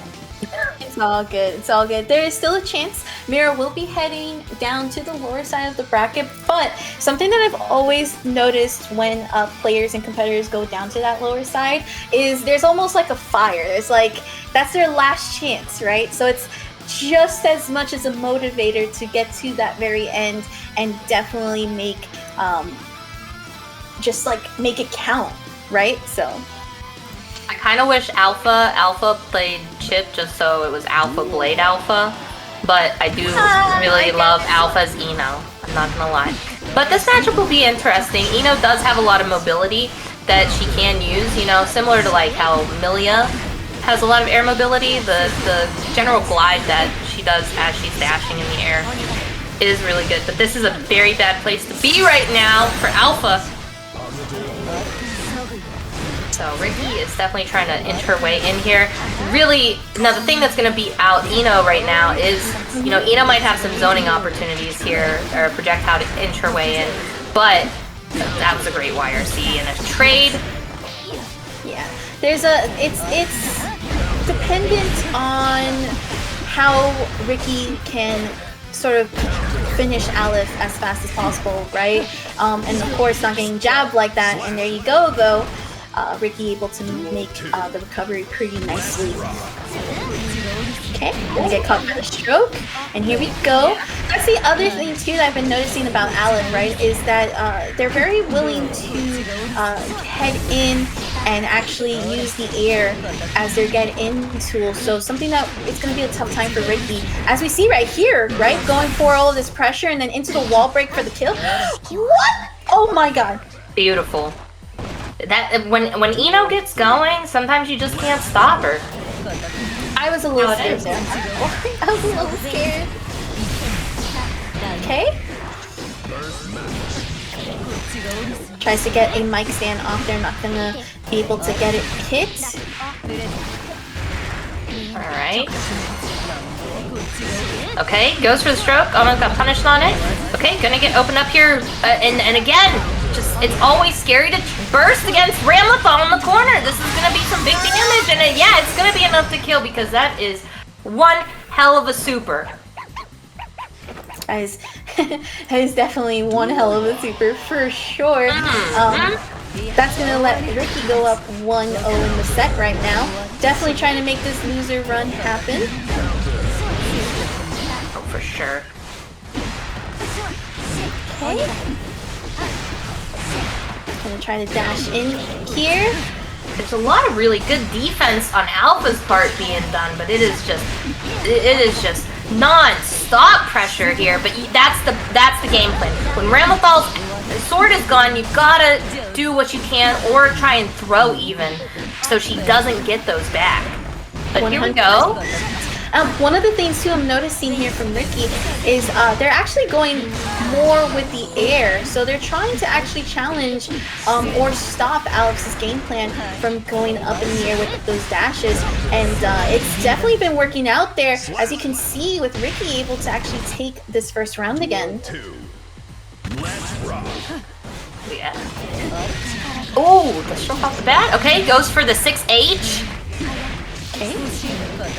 It's all good. It's all good. There is still a chance Mira will be heading down to the lower side of the bracket, but something that I've always noticed when players and competitors go down to that lower side is there's almost like a fire. It's like that's their last chance, right? So it's just as much as a motivator to get to that very end and definitely make it count, right? So I kind of wish Alpha played Chip just so it was Alpha Blade Alpha, but I do really love Alpha's Eno. I'm not gonna lie. But this matchup will be interesting. Eno does have a lot of mobility that she can use, similar to like how Milia has a lot of air mobility. The general glide that she does as she's dashing in the air is really good. But this is a very bad place to be right now for Alpha. So Ricky is definitely trying to inch her way in here. Really, now the thing that's going to beat out Eno right now is, Eno might have some zoning opportunities here, or projectile to inch her way in, but that was a great YRC and a trade. yeah, it's dependent on how Ricky can sort of finish Aleph as fast as possible, right? And of course not getting jabbed like that, and there you go though. Ricky able to make the recovery pretty nicely. Okay, gonna get caught by the stroke, and here we go. That's the other thing too that I've been noticing about Alan, right, is that they're very willing to head in and actually use the air as their get in tool. So something that it's gonna be a tough time for Ricky, as we see right here, right, going for all of this pressure and then into the wall break for the kill. What? Oh my god! Beautiful. That when Eno gets going, sometimes you just can't stop her. I was a little scared there. I was a little scared. Okay. Tries to get a mic stand off there, not gonna be able to get it hit. Alright. Okay, goes for the stroke. Almost got punished on it. Okay, gonna get opened up here. And again, it's always scary to burst against Ramlethal in the corner. This is gonna be some big damage, and it's gonna be enough to kill because that is one hell of a super. That is definitely one hell of a super for sure. That's gonna let Ricky go up 1-0 in the set right now. Definitely trying to make this loser run happen. Oh, for sure. Okay. Gonna try to dash in here. There's a lot of really good defense on Alpha's part being done, but it is just non-stop pressure here. But that's the game plan. When Ramothal's sword is gone, you've gotta do what you can, or try and throw even, so she doesn't get those back. But here we go. One of the things too I'm noticing here from Ricky is they're actually going more with the air, so they're trying to actually challenge or stop Alex's game plan from going up in the air with those dashes, and it's definitely been working out there, as you can see with Ricky able to actually take this first round again. Let's rock. Yeah. Oh, the stroke off the bat. Okay, goes for the 6H.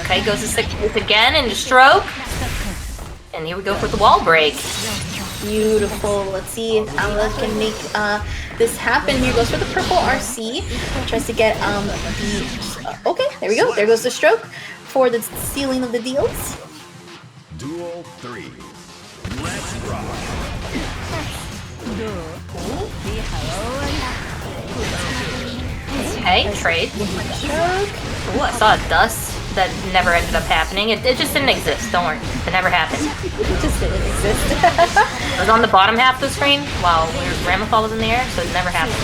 Okay, goes to 6H again and stroke. And here we go for the wall break. Beautiful. Let's see if Alex can make this happen. Here goes for the purple RC. Tries to get the... okay, there we go. There goes the stroke for the sealing of the deals. Duel 3. Let's rock. Okay, trade. Oh, I saw a dust that never ended up happening. It just didn't exist. Don't worry. It never happened. It just didn't exist. It was on the bottom half of the screen while Ramothal was in the air, so it never happened.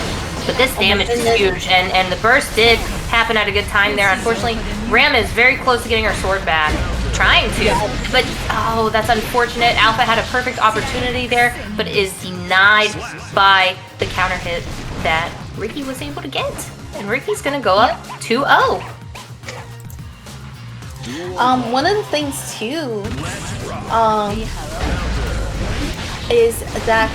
But this damage is huge, and the burst did happen at a good time there. Unfortunately, Ram is very close to getting her sword back. Trying to, but oh, that's unfortunate. Alpha had a perfect opportunity there, but is denied by the counter hit that Ricky was able to get. And Ricky's gonna go up 2-0. One of the things too, is that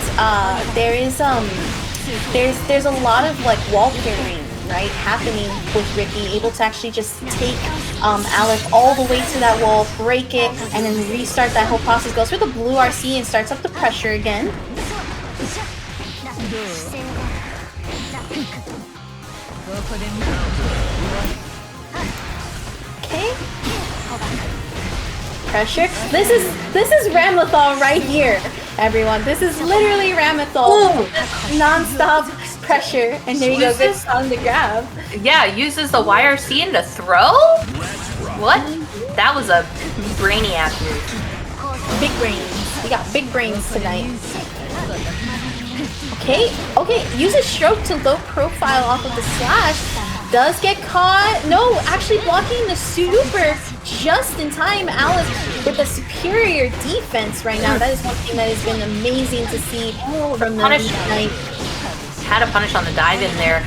there's a lot of like wall parrying, right, happening with Ricky, able to actually just take Alec all the way to that wall, break it, and then restart that whole process. Goes for the blue RC and starts up the pressure again. Okay. Pressure. This is Ramlethal right here, everyone. This is literally Ramlethal. Non-stop pressure, and there you go. Good on the grab. Yeah, uses the YRC into throw. What? That was a brainiac move. Big brains. We got big brains tonight. Okay. Use a stroke to low profile off of the slash. Does get caught. No, actually blocking the super just in time. Alice with a superior defense right now. That is one thing that has been amazing to see from the night. Had a punish on the dive in there.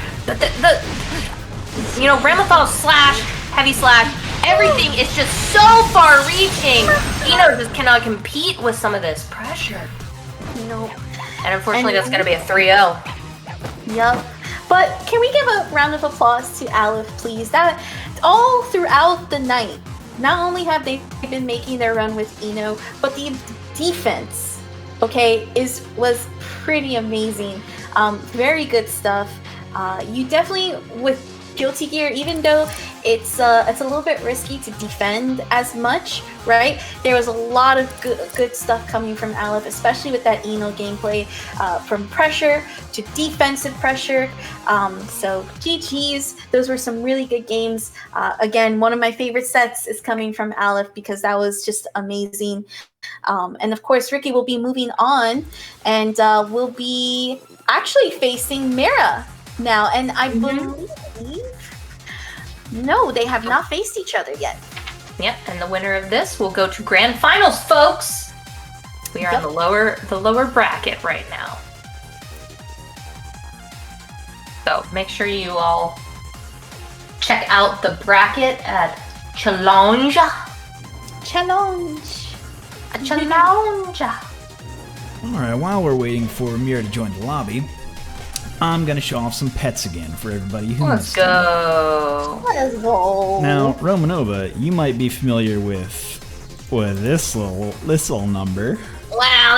You know, Ramothal's slash, heavy slash, everything is just so far reaching. Just cannot compete with some of this pressure. Nope. And unfortunately, that's going to be a 3-0. Yup. But can we give a round of applause to Aleph, please? That all throughout the night, not only have they been making their run with Eno, but the defense, okay, was pretty amazing. Very good stuff. You definitely, with Guilty Gear, even though it's a little bit risky to defend as much, right? There was a lot of good stuff coming from Aleph, especially with that Eno gameplay, from pressure to defensive pressure. So GG's, those were some really good games. Again, one of my favorite sets is coming from Aleph because that was just amazing. And of course, Ricky will be moving on and will be actually facing Mira now, and I believe no, they have not faced each other yet. Yep, and the winner of this will go to grand finals, folks. We are on the lower bracket right now. So make sure you all check out the bracket at Challenge. All right, while we're waiting for Mira to join the lobby, I'm going to show off some pets again for everybody who Let's go. Let's go. Now, Romanova, you might be familiar with this little number. Wow,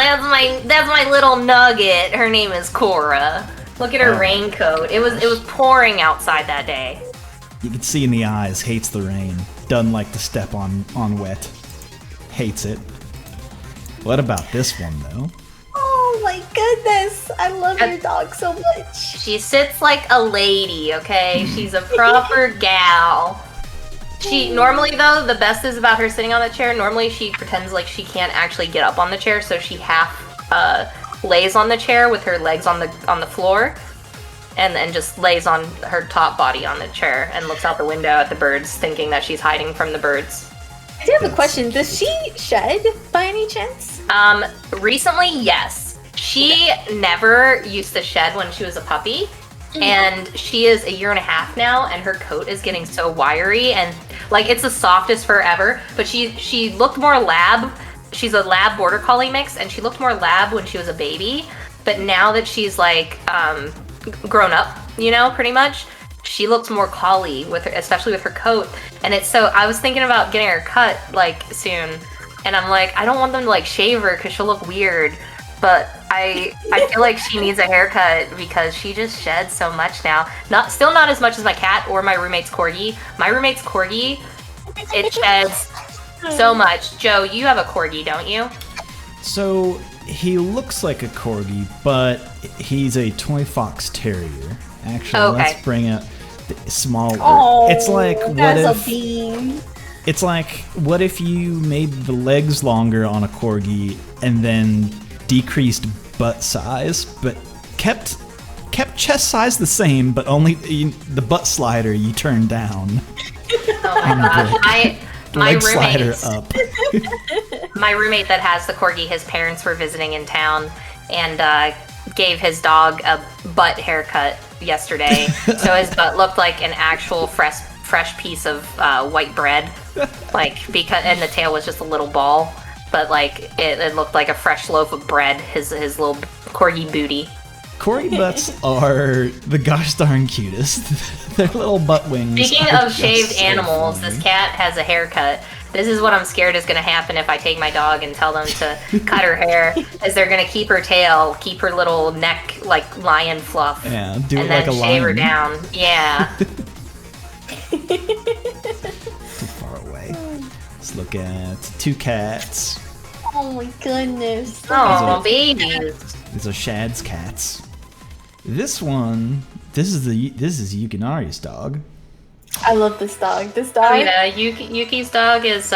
that's my little nugget. Her name is Cora. Look at her raincoat. It was pouring outside that day. You can see in the eyes, hates the rain. Doesn't like to step on wet. Hates it. What about this one, though? Oh my goodness! I love your dog so much. She sits like a lady, okay? She's a proper gal. She normally though, the best is about her sitting on the chair. Normally she pretends like she can't actually get up on the chair, so she half lays on the chair with her legs on the floor, and then just lays on her top body on the chair and looks out the window at the birds, thinking that she's hiding from the birds. I do have a question. Does she shed by any chance? Recently, yes. She never used to shed when she was a puppy. And she is a year and a half now, and her coat is getting so wiry, and like it's the softest fur ever. But she looked more lab. She's a lab border collie mix, and she looked more lab when she was a baby. But now that she's like grown up, you know, pretty much, she looks more collie with her, especially with her coat. And it's so I was thinking about getting her cut like soon, and I'm like, I don't want them to like shave her because she'll look weird. But I feel like she needs a haircut because she just sheds so much now. Still not as much as my cat or my roommate's corgi. My roommate's corgi, it sheds so much. Joe, you have a corgi, don't you? So he looks like a corgi, but he's a toy fox terrier. Actually, Okay. Let's bring up the smaller. Oh, it's like that's a bean. It's like what if you made the legs longer on a corgi and then decreased butt size, but kept chest size the same, but only the butt slider you turn down. Oh my gosh. My Leg slider roommate, up. my roommate that has the corgi, his parents were visiting in town and gave his dog a butt haircut yesterday. So his butt looked like an actual fresh piece of white bread, and the tail was just a little ball. But like it looked like a fresh loaf of bread. His little corgi booty. Corgi butts are the gosh darn cutest. Their little butt wings. Speaking are of just shaved so animals, funny. this cat has a haircut. This is what I'm scared is going to happen if I take my dog and tell them to cut her hair. Is they're going to keep her tail, keep her little neck like lion fluff, Yeah, do it and like then a shave her lion. down. Yeah. Too far away. Let's look at two cats. Oh my goodness. Oh, babies. These are Shad's cats. This is Yukinari's dog. I love this dog. This Oh dog. yeah, Yuki's dog is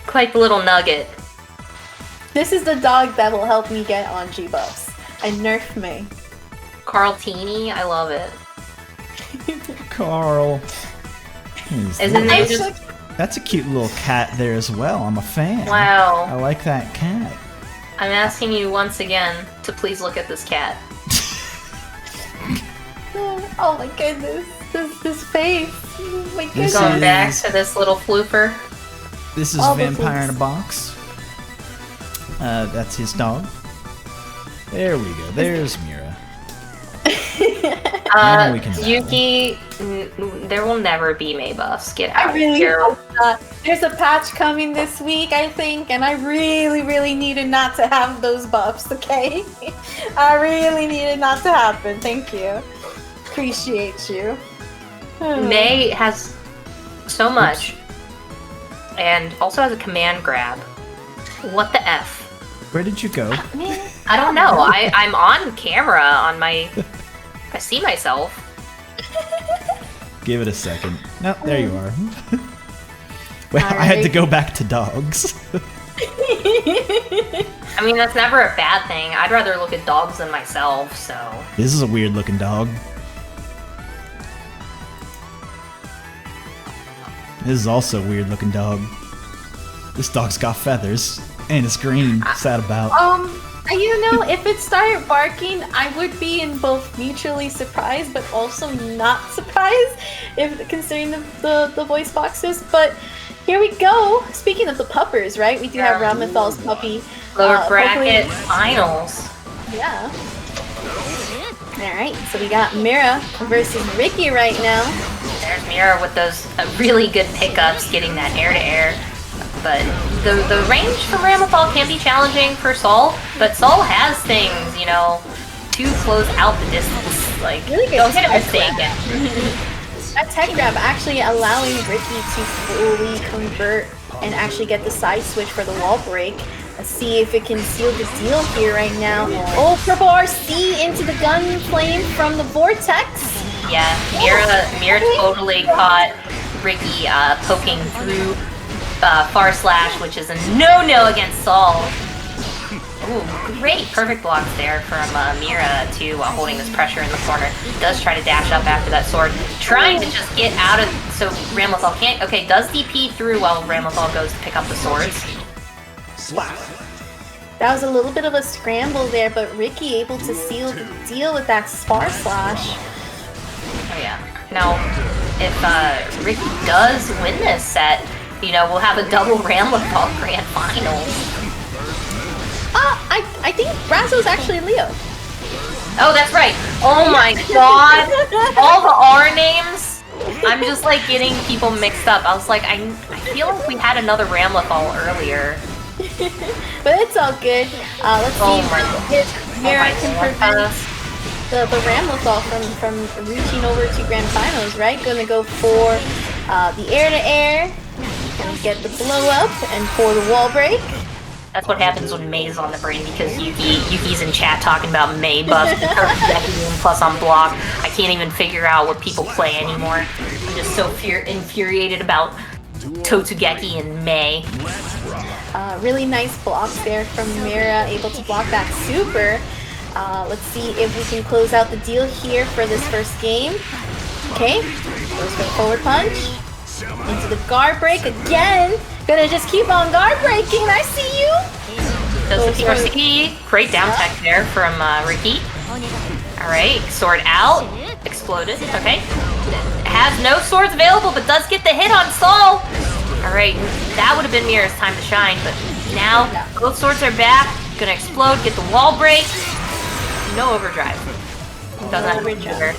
quite the little nugget. This is the dog that will help me get on G-buffs and nerf me. Carltini, I love it. Carl. Isn't I it should- just That's a cute little cat there as well. I'm a fan. I wow? like that cat. I'm asking you once again to please look at this cat. Oh my goodness. This face. Oh my goodness. This Going is- back to this little flooper. This is All the Vampire in a things. Box. That's his dog. There we go. There's Mira. Now we can battle. Yuki, there will never be May buffs. Get out I really of here. hope not. There's a patch coming this week, I think, and I really needed not to have those buffs, okay? I really needed not to happen. Thank you. Appreciate you. May has so much, and also has a command grab. What the F? Where did you go? I don't know. I'm on camera on my. I see myself. Give it a second. No, there you are. Wait, I had to go back to dogs. I mean, that's never a bad thing. I'd rather look at dogs than myself, so. This is a weird looking dog. This is also a weird looking dog. This dog's got feathers and it's green. Sad about. You know, if it started barking, I would be in both mutually surprised but also not surprised, if considering the voice boxes. But here we go. Speaking of the puppers, right? We do have Ramathal's puppy. Lower bracket hopefully- finals. Yeah. Alright, so we got Mira versus Ricky right now. There's Mira with those really good pickups, getting that air to air. But the range from Ramathal can be challenging for Sol, but Sol has things, you know, to close out the distance. Like, Really good don't get it tech mistaken. That tech grab actually allowing Ricky to fully convert and actually get the side switch for the wall break, Let's see if it can seal the deal here right now. Oh, purple RC into the gun flame from the vortex. Yeah, Mira totally caught Ricky poking through far slash, which is a no-no against Saul. Ooh, great, perfect blocks there from Mira too, while holding this pressure in the corner. Does try to dash up after that sword, trying to just get out of, so Ramlethal can't, okay, does DP through while Ramlethal goes to pick up the swords. Slap. That was a little bit of a scramble there, but Ricky able to seal the deal with that Spar Slash. Oh yeah. Now, if Ricky does win this set, you know, we'll have a double Ramlethal Grand Finals. I think Razzo's actually Leo. Oh, that's right. Oh my god. All the R names. I'm just like getting people mixed up. I was like, I feel like we had another Ramlethal earlier. But it's all good. Let's see if Mira can prevent the Ramlethal from reaching over to Grand Finals, right? Gonna go for the air-to-air. Gonna get the blow up and for the wall break. That's what happens when May's on the brain, because Yuki's in chat talking about May buffs plus on block. I can't even figure out what people play anymore. I'm just so infuriated about Totsugeki and May. Really nice blocks there from Mira, able to block that super. Let's see if we can close out the deal here for this first game. Okay, goes for the forward punch. Into the guard break again. Gonna just keep on guard breaking. I see you. Does the PRC. Great down tech there from Ricky. Alright, sword out. Exploded. Okay. Has no swords available, but does get the hit on Saul. Alright, that would have been Mira's time to shine, but now both swords are back. Gonna explode, get the wall break. No overdrive. Doesn't have overdrive.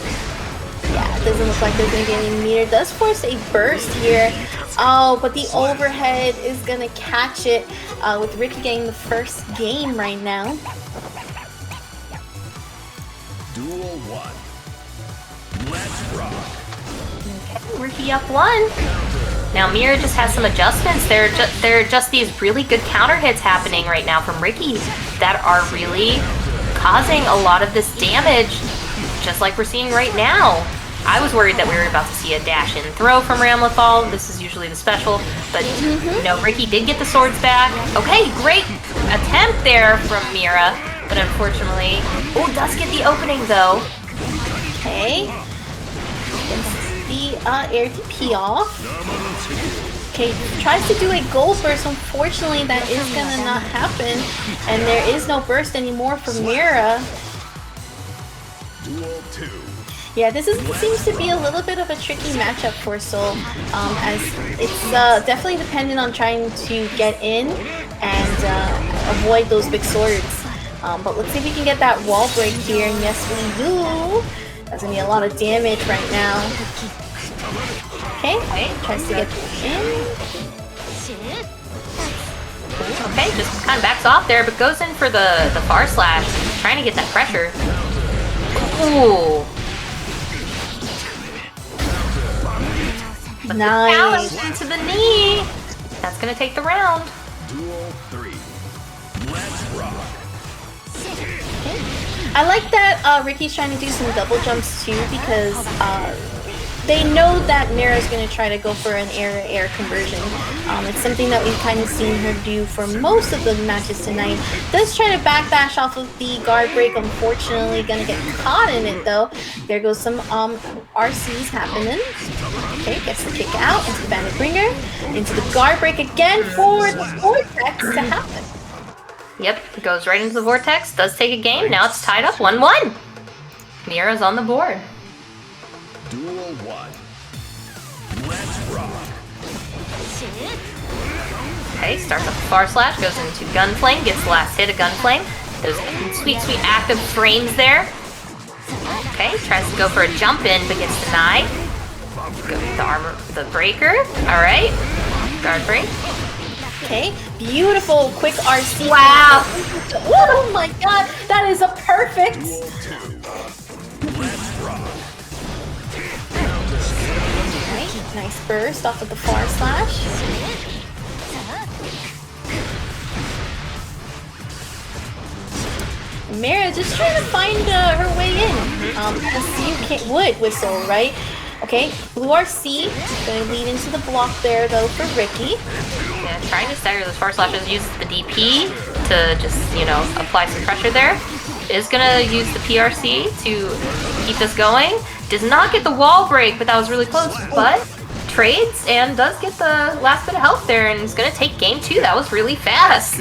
Yeah, it doesn't look like there's gonna be any meter. Does force a burst here. Oh, but the overhead is gonna catch it with Ricky getting the first game right now. Duel 1. Let's rock. Okay, Ricky up 1. Now Mira just has some adjustments. There are just these really good counter hits happening right now from Ricky that are really causing a lot of this damage, just like we're seeing right now. I was worried that we were about to see a dash and throw from Ramlethal. This is usually the special, but you know, Ricky did get the swords back. Okay, great attempt there from Mira, but unfortunately, oh, does get the opening though. Okay, the air DP off. Okay, tries to do a gold burst. Unfortunately, that is gonna not happen, and there is no burst anymore for Mira. Duel 2. Yeah, this seems to be a little bit of a tricky matchup for Soul, as it's definitely dependent on trying to get in and avoid those big swords. But let's see if we can get that wall break here, and yes we do! That's gonna be a lot of damage right now. Okay, tries to get in. Okay, just kind of backs off there, but goes in for the far slash, trying to get that pressure. Ooh. But Nice. the into the knee. That's gonna take the round. Duel 3. Let's rock. I like that Ricky's trying to do some double jumps too, because they know that Mira's going to try to go for an air-to-air conversion. It's something that we've kind of seen her do for most of the matches tonight. Does try to backdash off of the guard break, unfortunately going to get caught in it though. There goes some RCs happening. Okay, gets the kick out into the bandit bringer, into the guard break again for the vortex to happen. Yep, it goes right into the vortex, does take a game, now it's tied up 1-1. Mira's on the board. Duel 1. Let's rock. Okay, starts up the far slash, goes into Gunflame, gets the last hit of Gunflame. Those sweet, sweet active frames there. Okay, tries to go for a jump in, but gets denied. Go with the armor, the breaker. Alright, guard break. Okay, beautiful quick RC. Wow! Oh my god, that is a perfect! Duel 2. Let's rock. Okay, nice burst off of the far slash. Mira just trying to find her way in. As you would whistle, right? Okay, blue RC gonna lead into the block there though for Ricky. Yeah, trying to stagger those far slashes, uses the DP to just, you know, apply some pressure there. Is gonna use the PRC to keep this going. Does not get the wall break, but that was really close. But trades and does get the last bit of health there, and is gonna take game 2. That was really fast.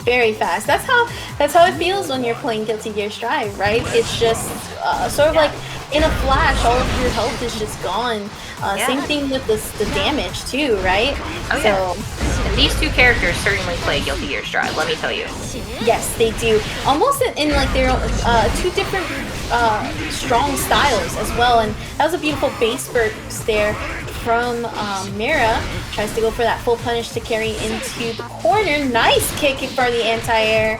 Very fast. That's how it feels when you're playing Guilty Gear Strive, right? It's just sort of like in a flash, all of your health is just gone. Same thing with the damage too, right? Oh, yeah. And these two characters certainly play Guilty Gear Strive, let me tell you. Yes, they do. Almost in like their two different strong styles as well. And that was a beautiful base burst there from Mira. Tries to go for that full punish to carry into the corner. Nice kick for the anti-air.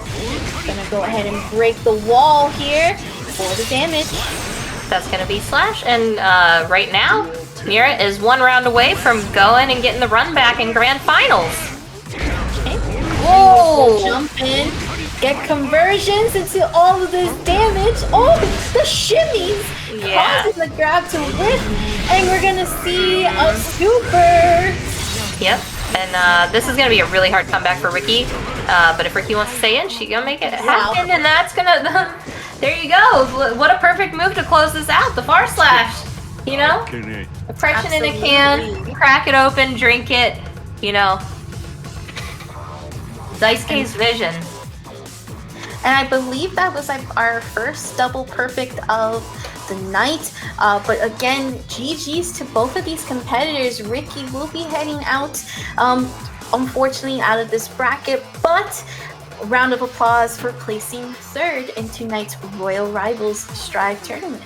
Gonna go ahead and break the wall here for the damage. That's gonna be Slash, and right now, Mira is 1 round away from going and getting the run back in Grand Finals. Okay. Whoa! Jump in, get conversions into all of this damage. Oh, the shimmies causes the grab to whip, and we're gonna see a super. Yep, and this is gonna be a really hard comeback for Ricky. But if Ricky wants to stay in, she's gonna make it happen, and that's gonna. There you go. What a perfect move to close this out. The far slash. You know, oppression in a can. Crack it open, drink it. You know, Daisuke's vision. And I believe that was like our first double perfect of the night. But again, GG's to both of these competitors. Ricky will be heading out, unfortunately, out of this bracket, but a round of applause for placing 3rd in tonight's Royal Rivals Strive tournament.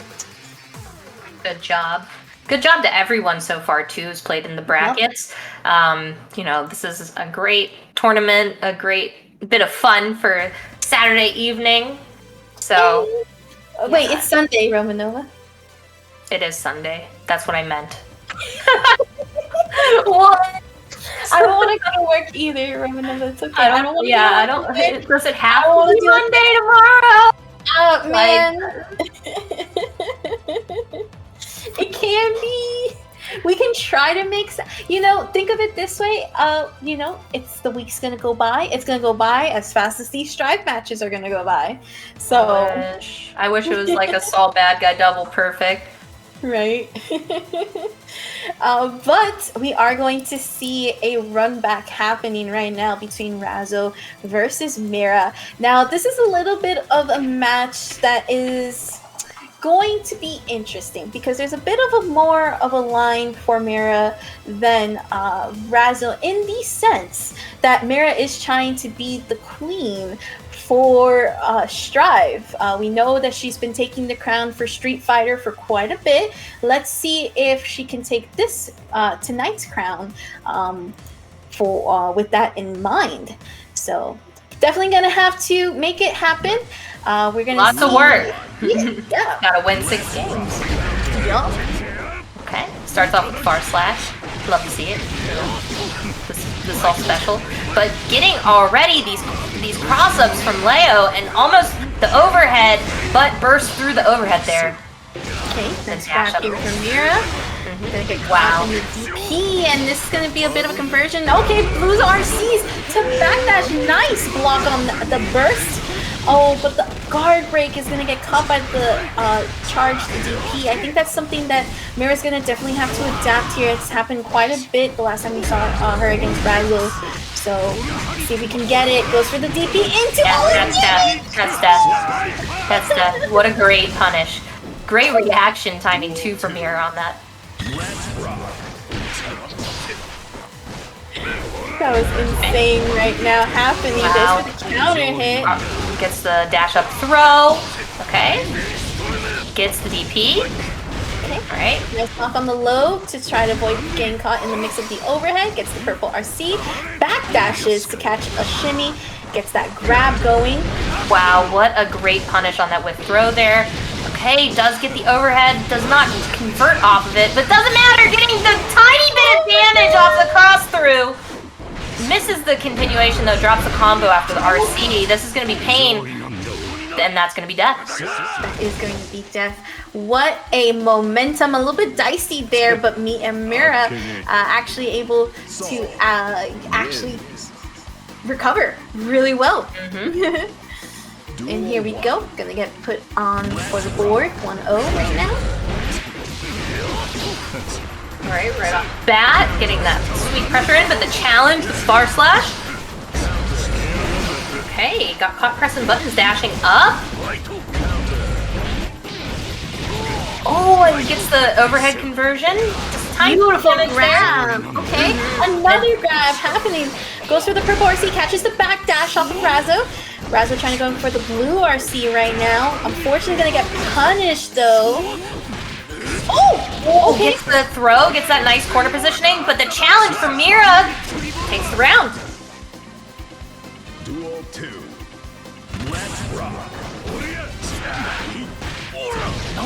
Good job. Good job to everyone so far, too, who's played in the brackets. You know, this is a great tournament, a great bit of fun for Saturday evening. So, wait, it's Sunday, Romanova. It is Sunday. That's what I meant. What? I don't want to go to work either, Romanova. It's okay. I don't want to. Yeah, I don't. Does it have to be Monday tomorrow? Oh man, it can be. We can try to make. You know, think of it this way. You know, it's the week's gonna go by. It's gonna go by as fast as these Strive matches are gonna go by. So I wish it was like a Saul bad guy double perfect. Right. But we are going to see a run back happening right now between Razzo versus Mira. Now, this is a little bit of a match that is going to be interesting because there's a bit of a more of a line for Mira than Razzo, in the sense that Mira is trying to be the queen for Strive. We know that she's been taking the crown for Street Fighter for quite a bit. Let's see if she can take this tonight's crown with that in mind. So definitely gonna have to make it happen. We're gonna lots of work. Yeah. Gotta win 6 games. Yup. Okay, starts off with far slash. Love to see it. This is all special. But getting already these cross-ups from Leo and almost the overhead, but burst through the overhead there. Okay, nice grab here from Mira. Gonna get caught in the DP, and this is gonna be a bit of a conversion. Okay, Blue's RCs to backdash. Nice block on the burst. Oh, but the guard break is gonna get caught by the charged DP. I think that's something that Mira's gonna definitely have to adapt here. It's happened quite a bit the last time we saw her against Razzo. So see if we can get it. Goes for the DP into that's death. That's death. What a great punish. Great reaction timing too from Mira on that. That was insane right now happening. Wow. There's the counter hit. Gets the dash up throw. Okay. Gets the DP. Okay. Alright. Nice block on the low to try to avoid getting caught in the mix of the overhead. Gets the purple RC. Backdashes to catch a shimmy. Gets that grab going. Wow, what a great punish on that whip throw there. Okay, does get the overhead, does not convert off of it, but doesn't matter, getting the tiny bit of damage off the cross through. Misses the continuation though, drops the combo after the RC. This is gonna be pain. then that's gonna be death. That is going to be death. What a momentum. A little bit dicey there, but me and Mira actually able to actually recover really well. And here we go. Gonna get put on for the board. 1-0 right now. Alright, right off the bat, getting that sweet pressure in, but the challenge with bar slash. Okay, got caught pressing buttons, dashing up. Oh, and gets the overhead conversion. Tiny Beautiful damage grab. there. Okay, another grab happening. Goes for the purple RC, catches the back dash off of Razzo. Razzo trying to go for the blue RC right now. Unfortunately, gonna get punished though. Oh, okay. Gets the throw, gets that nice corner positioning, but the challenge for Mira takes the round. Duel 2. Let's rock.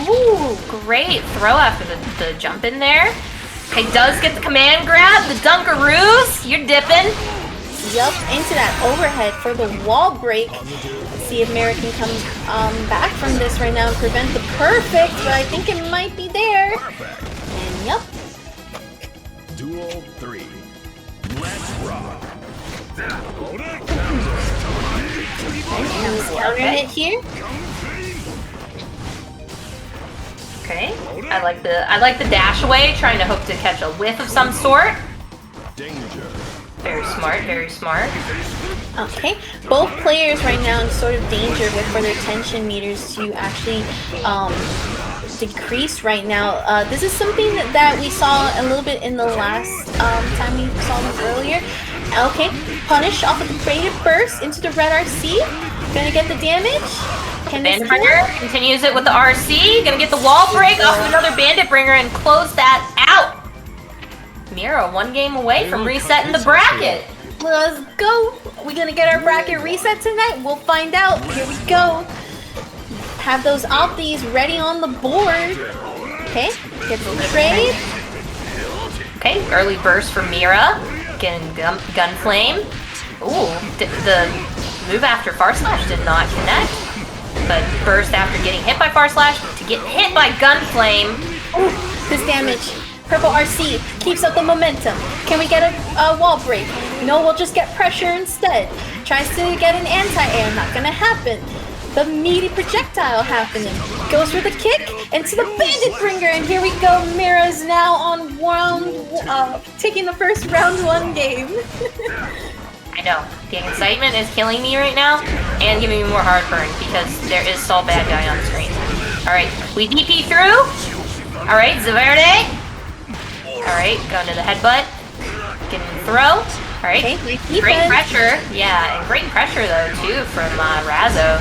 Oh, great throw after the jump in there. Okay, does get the command grab, the Dunkaroos. You're dipping. Yup, into that overhead for the wall break. Let's see if Mira can come back from this right now and prevent the perfect, but I think it might be there. And yup. Duel 3. Let's rock. Counter hit here. Okay, I like the dash away, trying to hope to catch a whiff of some sort. Danger. Very smart, very smart. Okay, both players right now in sort of danger with for their tension meters to actually decrease right now. This is something that we saw a little bit in the last time we saw them earlier. Okay, punish off of the creative burst into the red RC. Gonna get the damage. Can this Bandit Bringer continues it with the RC. Gonna get the wall break off of another Bandit Bringer and close that out. Mira, one game away from resetting the bracket. Let's go. We gonna get our bracket reset tonight? We'll find out. Here we go. Have those opties ready on the board. Okay, get the trade. Okay, early burst for Mira. Getting gun flame. Ooh, the move after Far Slash did not connect. But burst after getting hit by Far Slash to get hit by gun flame. Ooh, this damage. Purple RC keeps up the momentum. Can we get a wall break? No, we'll just get pressure instead. Tries to get an anti-air, not gonna happen. The meaty projectile happening. Goes for the kick into the Bandit Bringer, and here we go. Mira's now on taking the first round 1 game. I know. The excitement is killing me right now and giving me more heartburn because there is so bad guy on screen. Alright, we DP through. Alright, Zaverde. Alright, going to the headbutt. Getting the throw. Alright, okay, great pressure. Yeah, and great pressure though too from Razzo.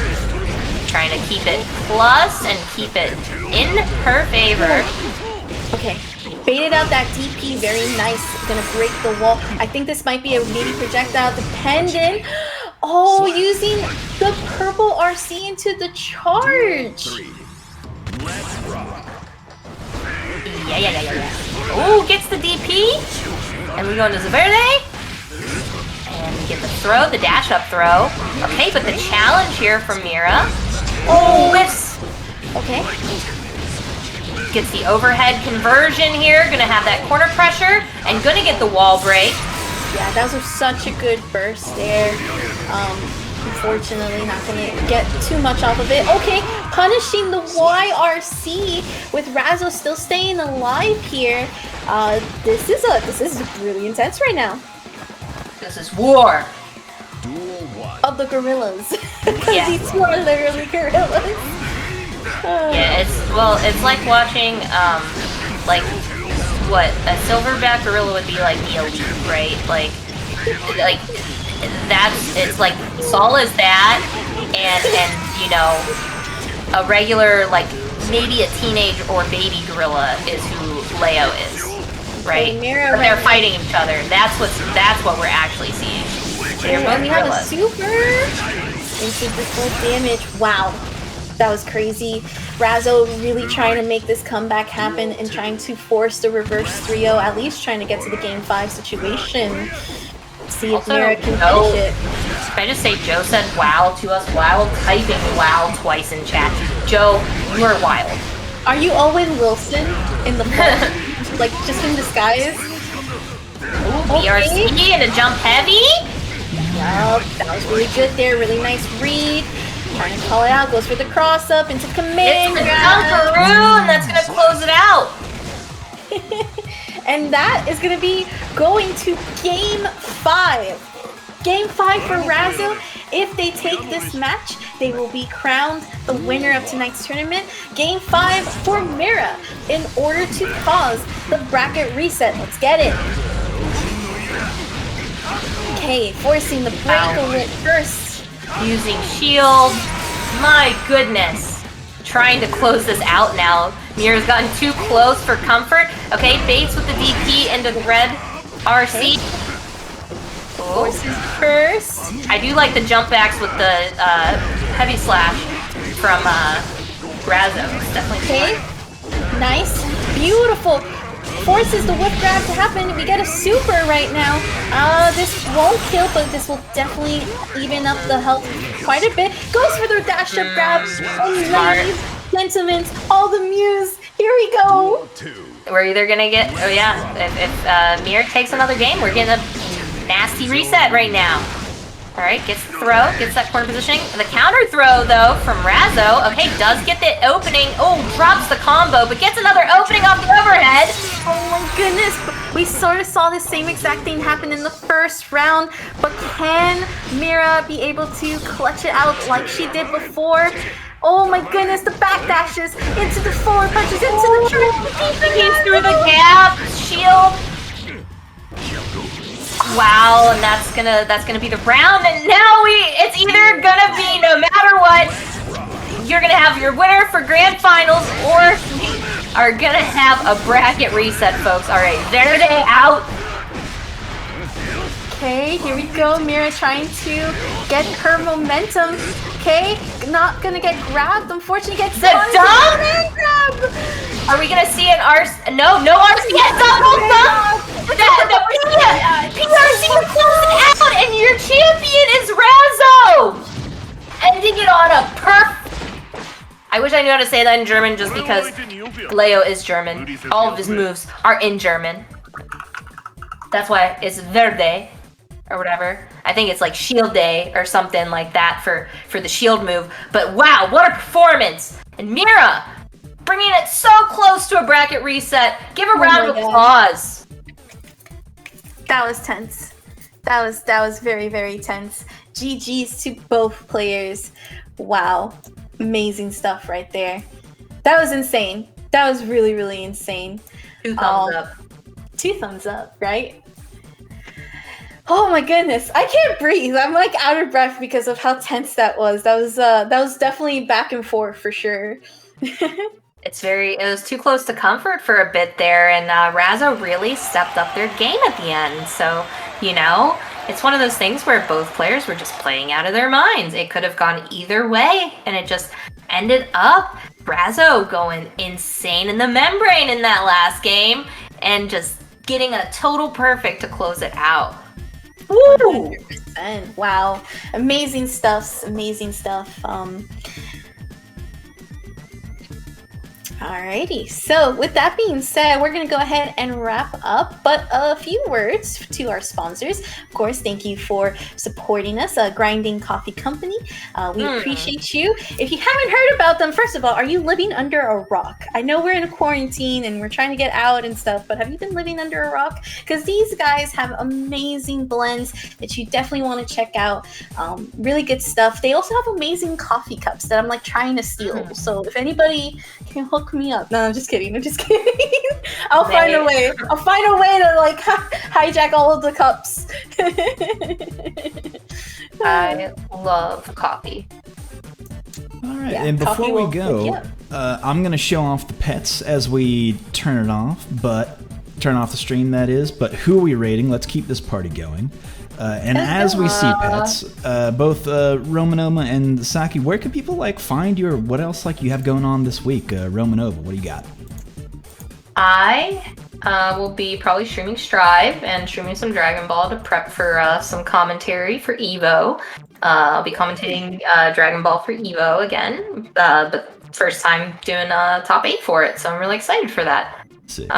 Trying to keep it plus and keep it in her favor. Okay, baited out that DP, very nice. Gonna break the wall. I think this might be a meaty projectile dependent. Oh, using the purple RC into the charge. Let's rock. Yeah. Ooh, gets the DP. And we go into Zaverde. And we get the throw, the dash up throw. Okay, but the challenge here from Mira. Oh, whiffs. Okay. Gets the overhead conversion here. Gonna have that corner pressure. And gonna get the wall break. Yeah, that was such a good burst there. Unfortunately, not gonna get too much off of it. Okay, punishing the YRC with Razzo still staying alive here. This is really intense right now. This is war. Duel 1. Of the gorillas. Yeah. These two are literally gorillas. Yeah, it's like watching like what a silverback gorilla would be like the elite, right? Like it's like Saul is that, and you know, a regular like maybe a teenage or baby gorilla is who Leo is, right? But they're fighting each other. That's what we're actually seeing. They're both And we have a gorillas. super into the full damage. Wow. That was crazy. Razzo really trying to make this comeback happen and trying to force the reverse 3-0, at least trying to get to the game 5 situation. See if Also, Mira can no. finish it. I just say Joe said wow to us while typing wow twice in chat. Joe, you are wild. Are you Owen Wilson in the book? Like, just in disguise? Ooh, BRC and a jump heavy. Yup, that was really good there. Really nice read. Trying to call it out. Goes for the cross up into command. It's the Dunkaroo, and that's gonna close it out. And that is gonna be going to game 5. Game 5 for Razzo. If they take this match, they will be crowned the winner of tonight's tournament. Game 5 for Mira in order to cause the bracket reset. Let's get it. Okay, forcing the breakaway first. Using shield. My goodness. Trying to close this out now. Mira's gotten too close for comfort. Okay, baits with the DP into the red RC. Oh. Forces first. I do like the jump backs with the heavy slash from Razzo. It's definitely Okay, nice, beautiful. Forces the whip grab to happen. We get a super right now. This won't kill, but this will definitely even up the health quite a bit. Goes for the dash up grab. And sentiments, all the muse. Here we go. We're either gonna get, oh yeah, if Mira takes another game, we're getting a nasty reset right now. All right, gets the throw, gets that corner positioning. The counter throw, though, from Razzo. Okay, does get the opening. Oh, drops the combo, but gets another opening off the overhead. Oh my goodness. We sort of saw the same exact thing happen in the first round, but can Mira be able to clutch it out like she did before? Oh my goodness, the backdashes into the forward punches, into the trip. He's through the gap. Shield. Wow, and that's gonna be the round, and now it's either gonna be, no matter what, you're gonna have your winner for grand finals, or are gonna have a bracket reset, folks. All right, there they out. Okay, here we go. Mira trying to get her momentum. Okay, not gonna get grabbed. Unfortunately, gets the dump. Grab. Are we gonna see an RC? No RC yet. Double dump. The PRC will close it out, and your champion is Razzo, ending it on a perfect. I wish I knew how to say that in German, just because Leo is German. All of his moves are in German. That's why it's Verde, or whatever. I think it's like Shield Day or something like that for the shield move. But wow, what a performance! And Mira, bringing it so close to a bracket reset. Give a round of applause. That was tense. That was very, very tense. GG's to both players. Wow. Amazing stuff right there. That was insane. That was really, really insane. 2 thumbs up. 2 thumbs up, right? Oh my goodness. I can't breathe. I'm like out of breath because of how tense that was. That was definitely back and forth for sure. It was too close to comfort for a bit there, and Razzo really stepped up their game at the end. So, it's one of those things where both players were just playing out of their minds. It could have gone either way, and it just ended up Razzo going insane in the membrane in that last game, and just getting a total perfect to close it out. Woo! 100%. Wow. Amazing stuff. Amazing stuff. Alrighty, so with that being said, we're going to go ahead and wrap up, but a few words to our sponsors. Of course, thank you for supporting us, Grinding Coffee Company. We appreciate you. If you haven't heard about them, first of all, are you living under a rock? I know we're in a quarantine and we're trying to get out and stuff, but have you been living under a rock? Because these guys have amazing blends that you definitely want to check out. Really good stuff. They also have amazing coffee cups that I'm like trying to steal. So if anybody can hook me up. No, I'm just kidding. I'll find a way. I'll find a way to like hijack all of the cups. I love coffee. All right, and before we go, I'm going to show off the pets as we turn it off, turn off the stream, that is. But who are we rating? Let's keep this party going. And as we see pets, both Romanova and Saki, where can people find what else you have going on this week? Romanova, what do you got? I will be probably streaming Strive and streaming some Dragon Ball to prep for some commentary for Evo. I'll be commentating Dragon Ball for Evo again, but first time doing top 8 for it, so I'm really excited for that. Sick.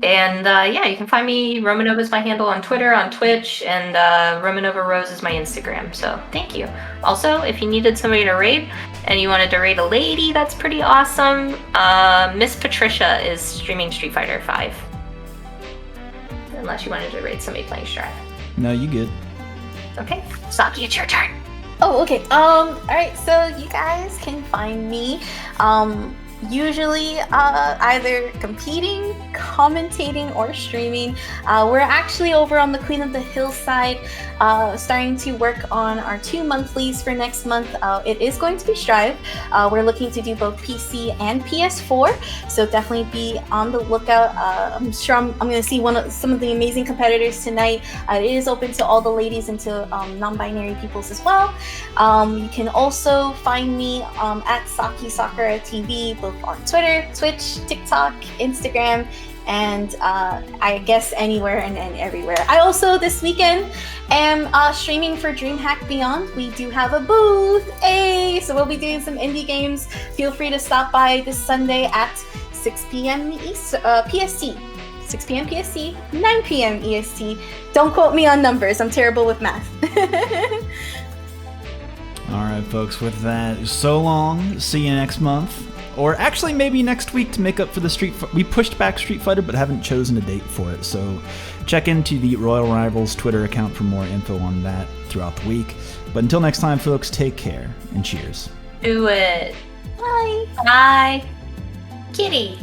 Yeah, you can find me. Romanova is my handle on Twitter, on Twitch, and Romanova Rose is my Instagram. So thank you. Also, if you needed somebody to raid and you wanted to raid a lady, that's pretty awesome. Miss Patricia is streaming Street Fighter 5. Unless you wanted to raid somebody playing Strive. No, you good. Okay, Saki, it's your turn. Oh, okay. All right. So you guys can find me, usually either competing, commentating, or streaming. We're actually over on the Queen of the Hill side, starting to work on our 2 monthlies for next month. It is going to be Strive. We're looking to do both PC and PS4, so definitely be on the lookout. I'm sure I'm going to see some of the amazing competitors tonight. It is open to all the ladies and to non-binary peoples as well. You can also find me at Saki Sakura TV, both on Twitter, Twitch, TikTok, Instagram, and I guess anywhere and everywhere. I also this weekend am streaming for DreamHack Beyond. We do have a booth, so we'll be doing some indie games. Feel free to stop by this Sunday at 6 p.m. PST. 6 p.m. PST, 9 p.m. EST. Don't quote me on numbers. I'm terrible with math. All right, folks, with that, so long. See you next month. Or actually, maybe next week to make up for the we pushed back Street Fighter, but haven't chosen a date for it. So check into the Royal Rivals Twitter account for more info on that throughout the week. But until next time, folks, take care and cheers. Do it. Bye. Bye. Kitty.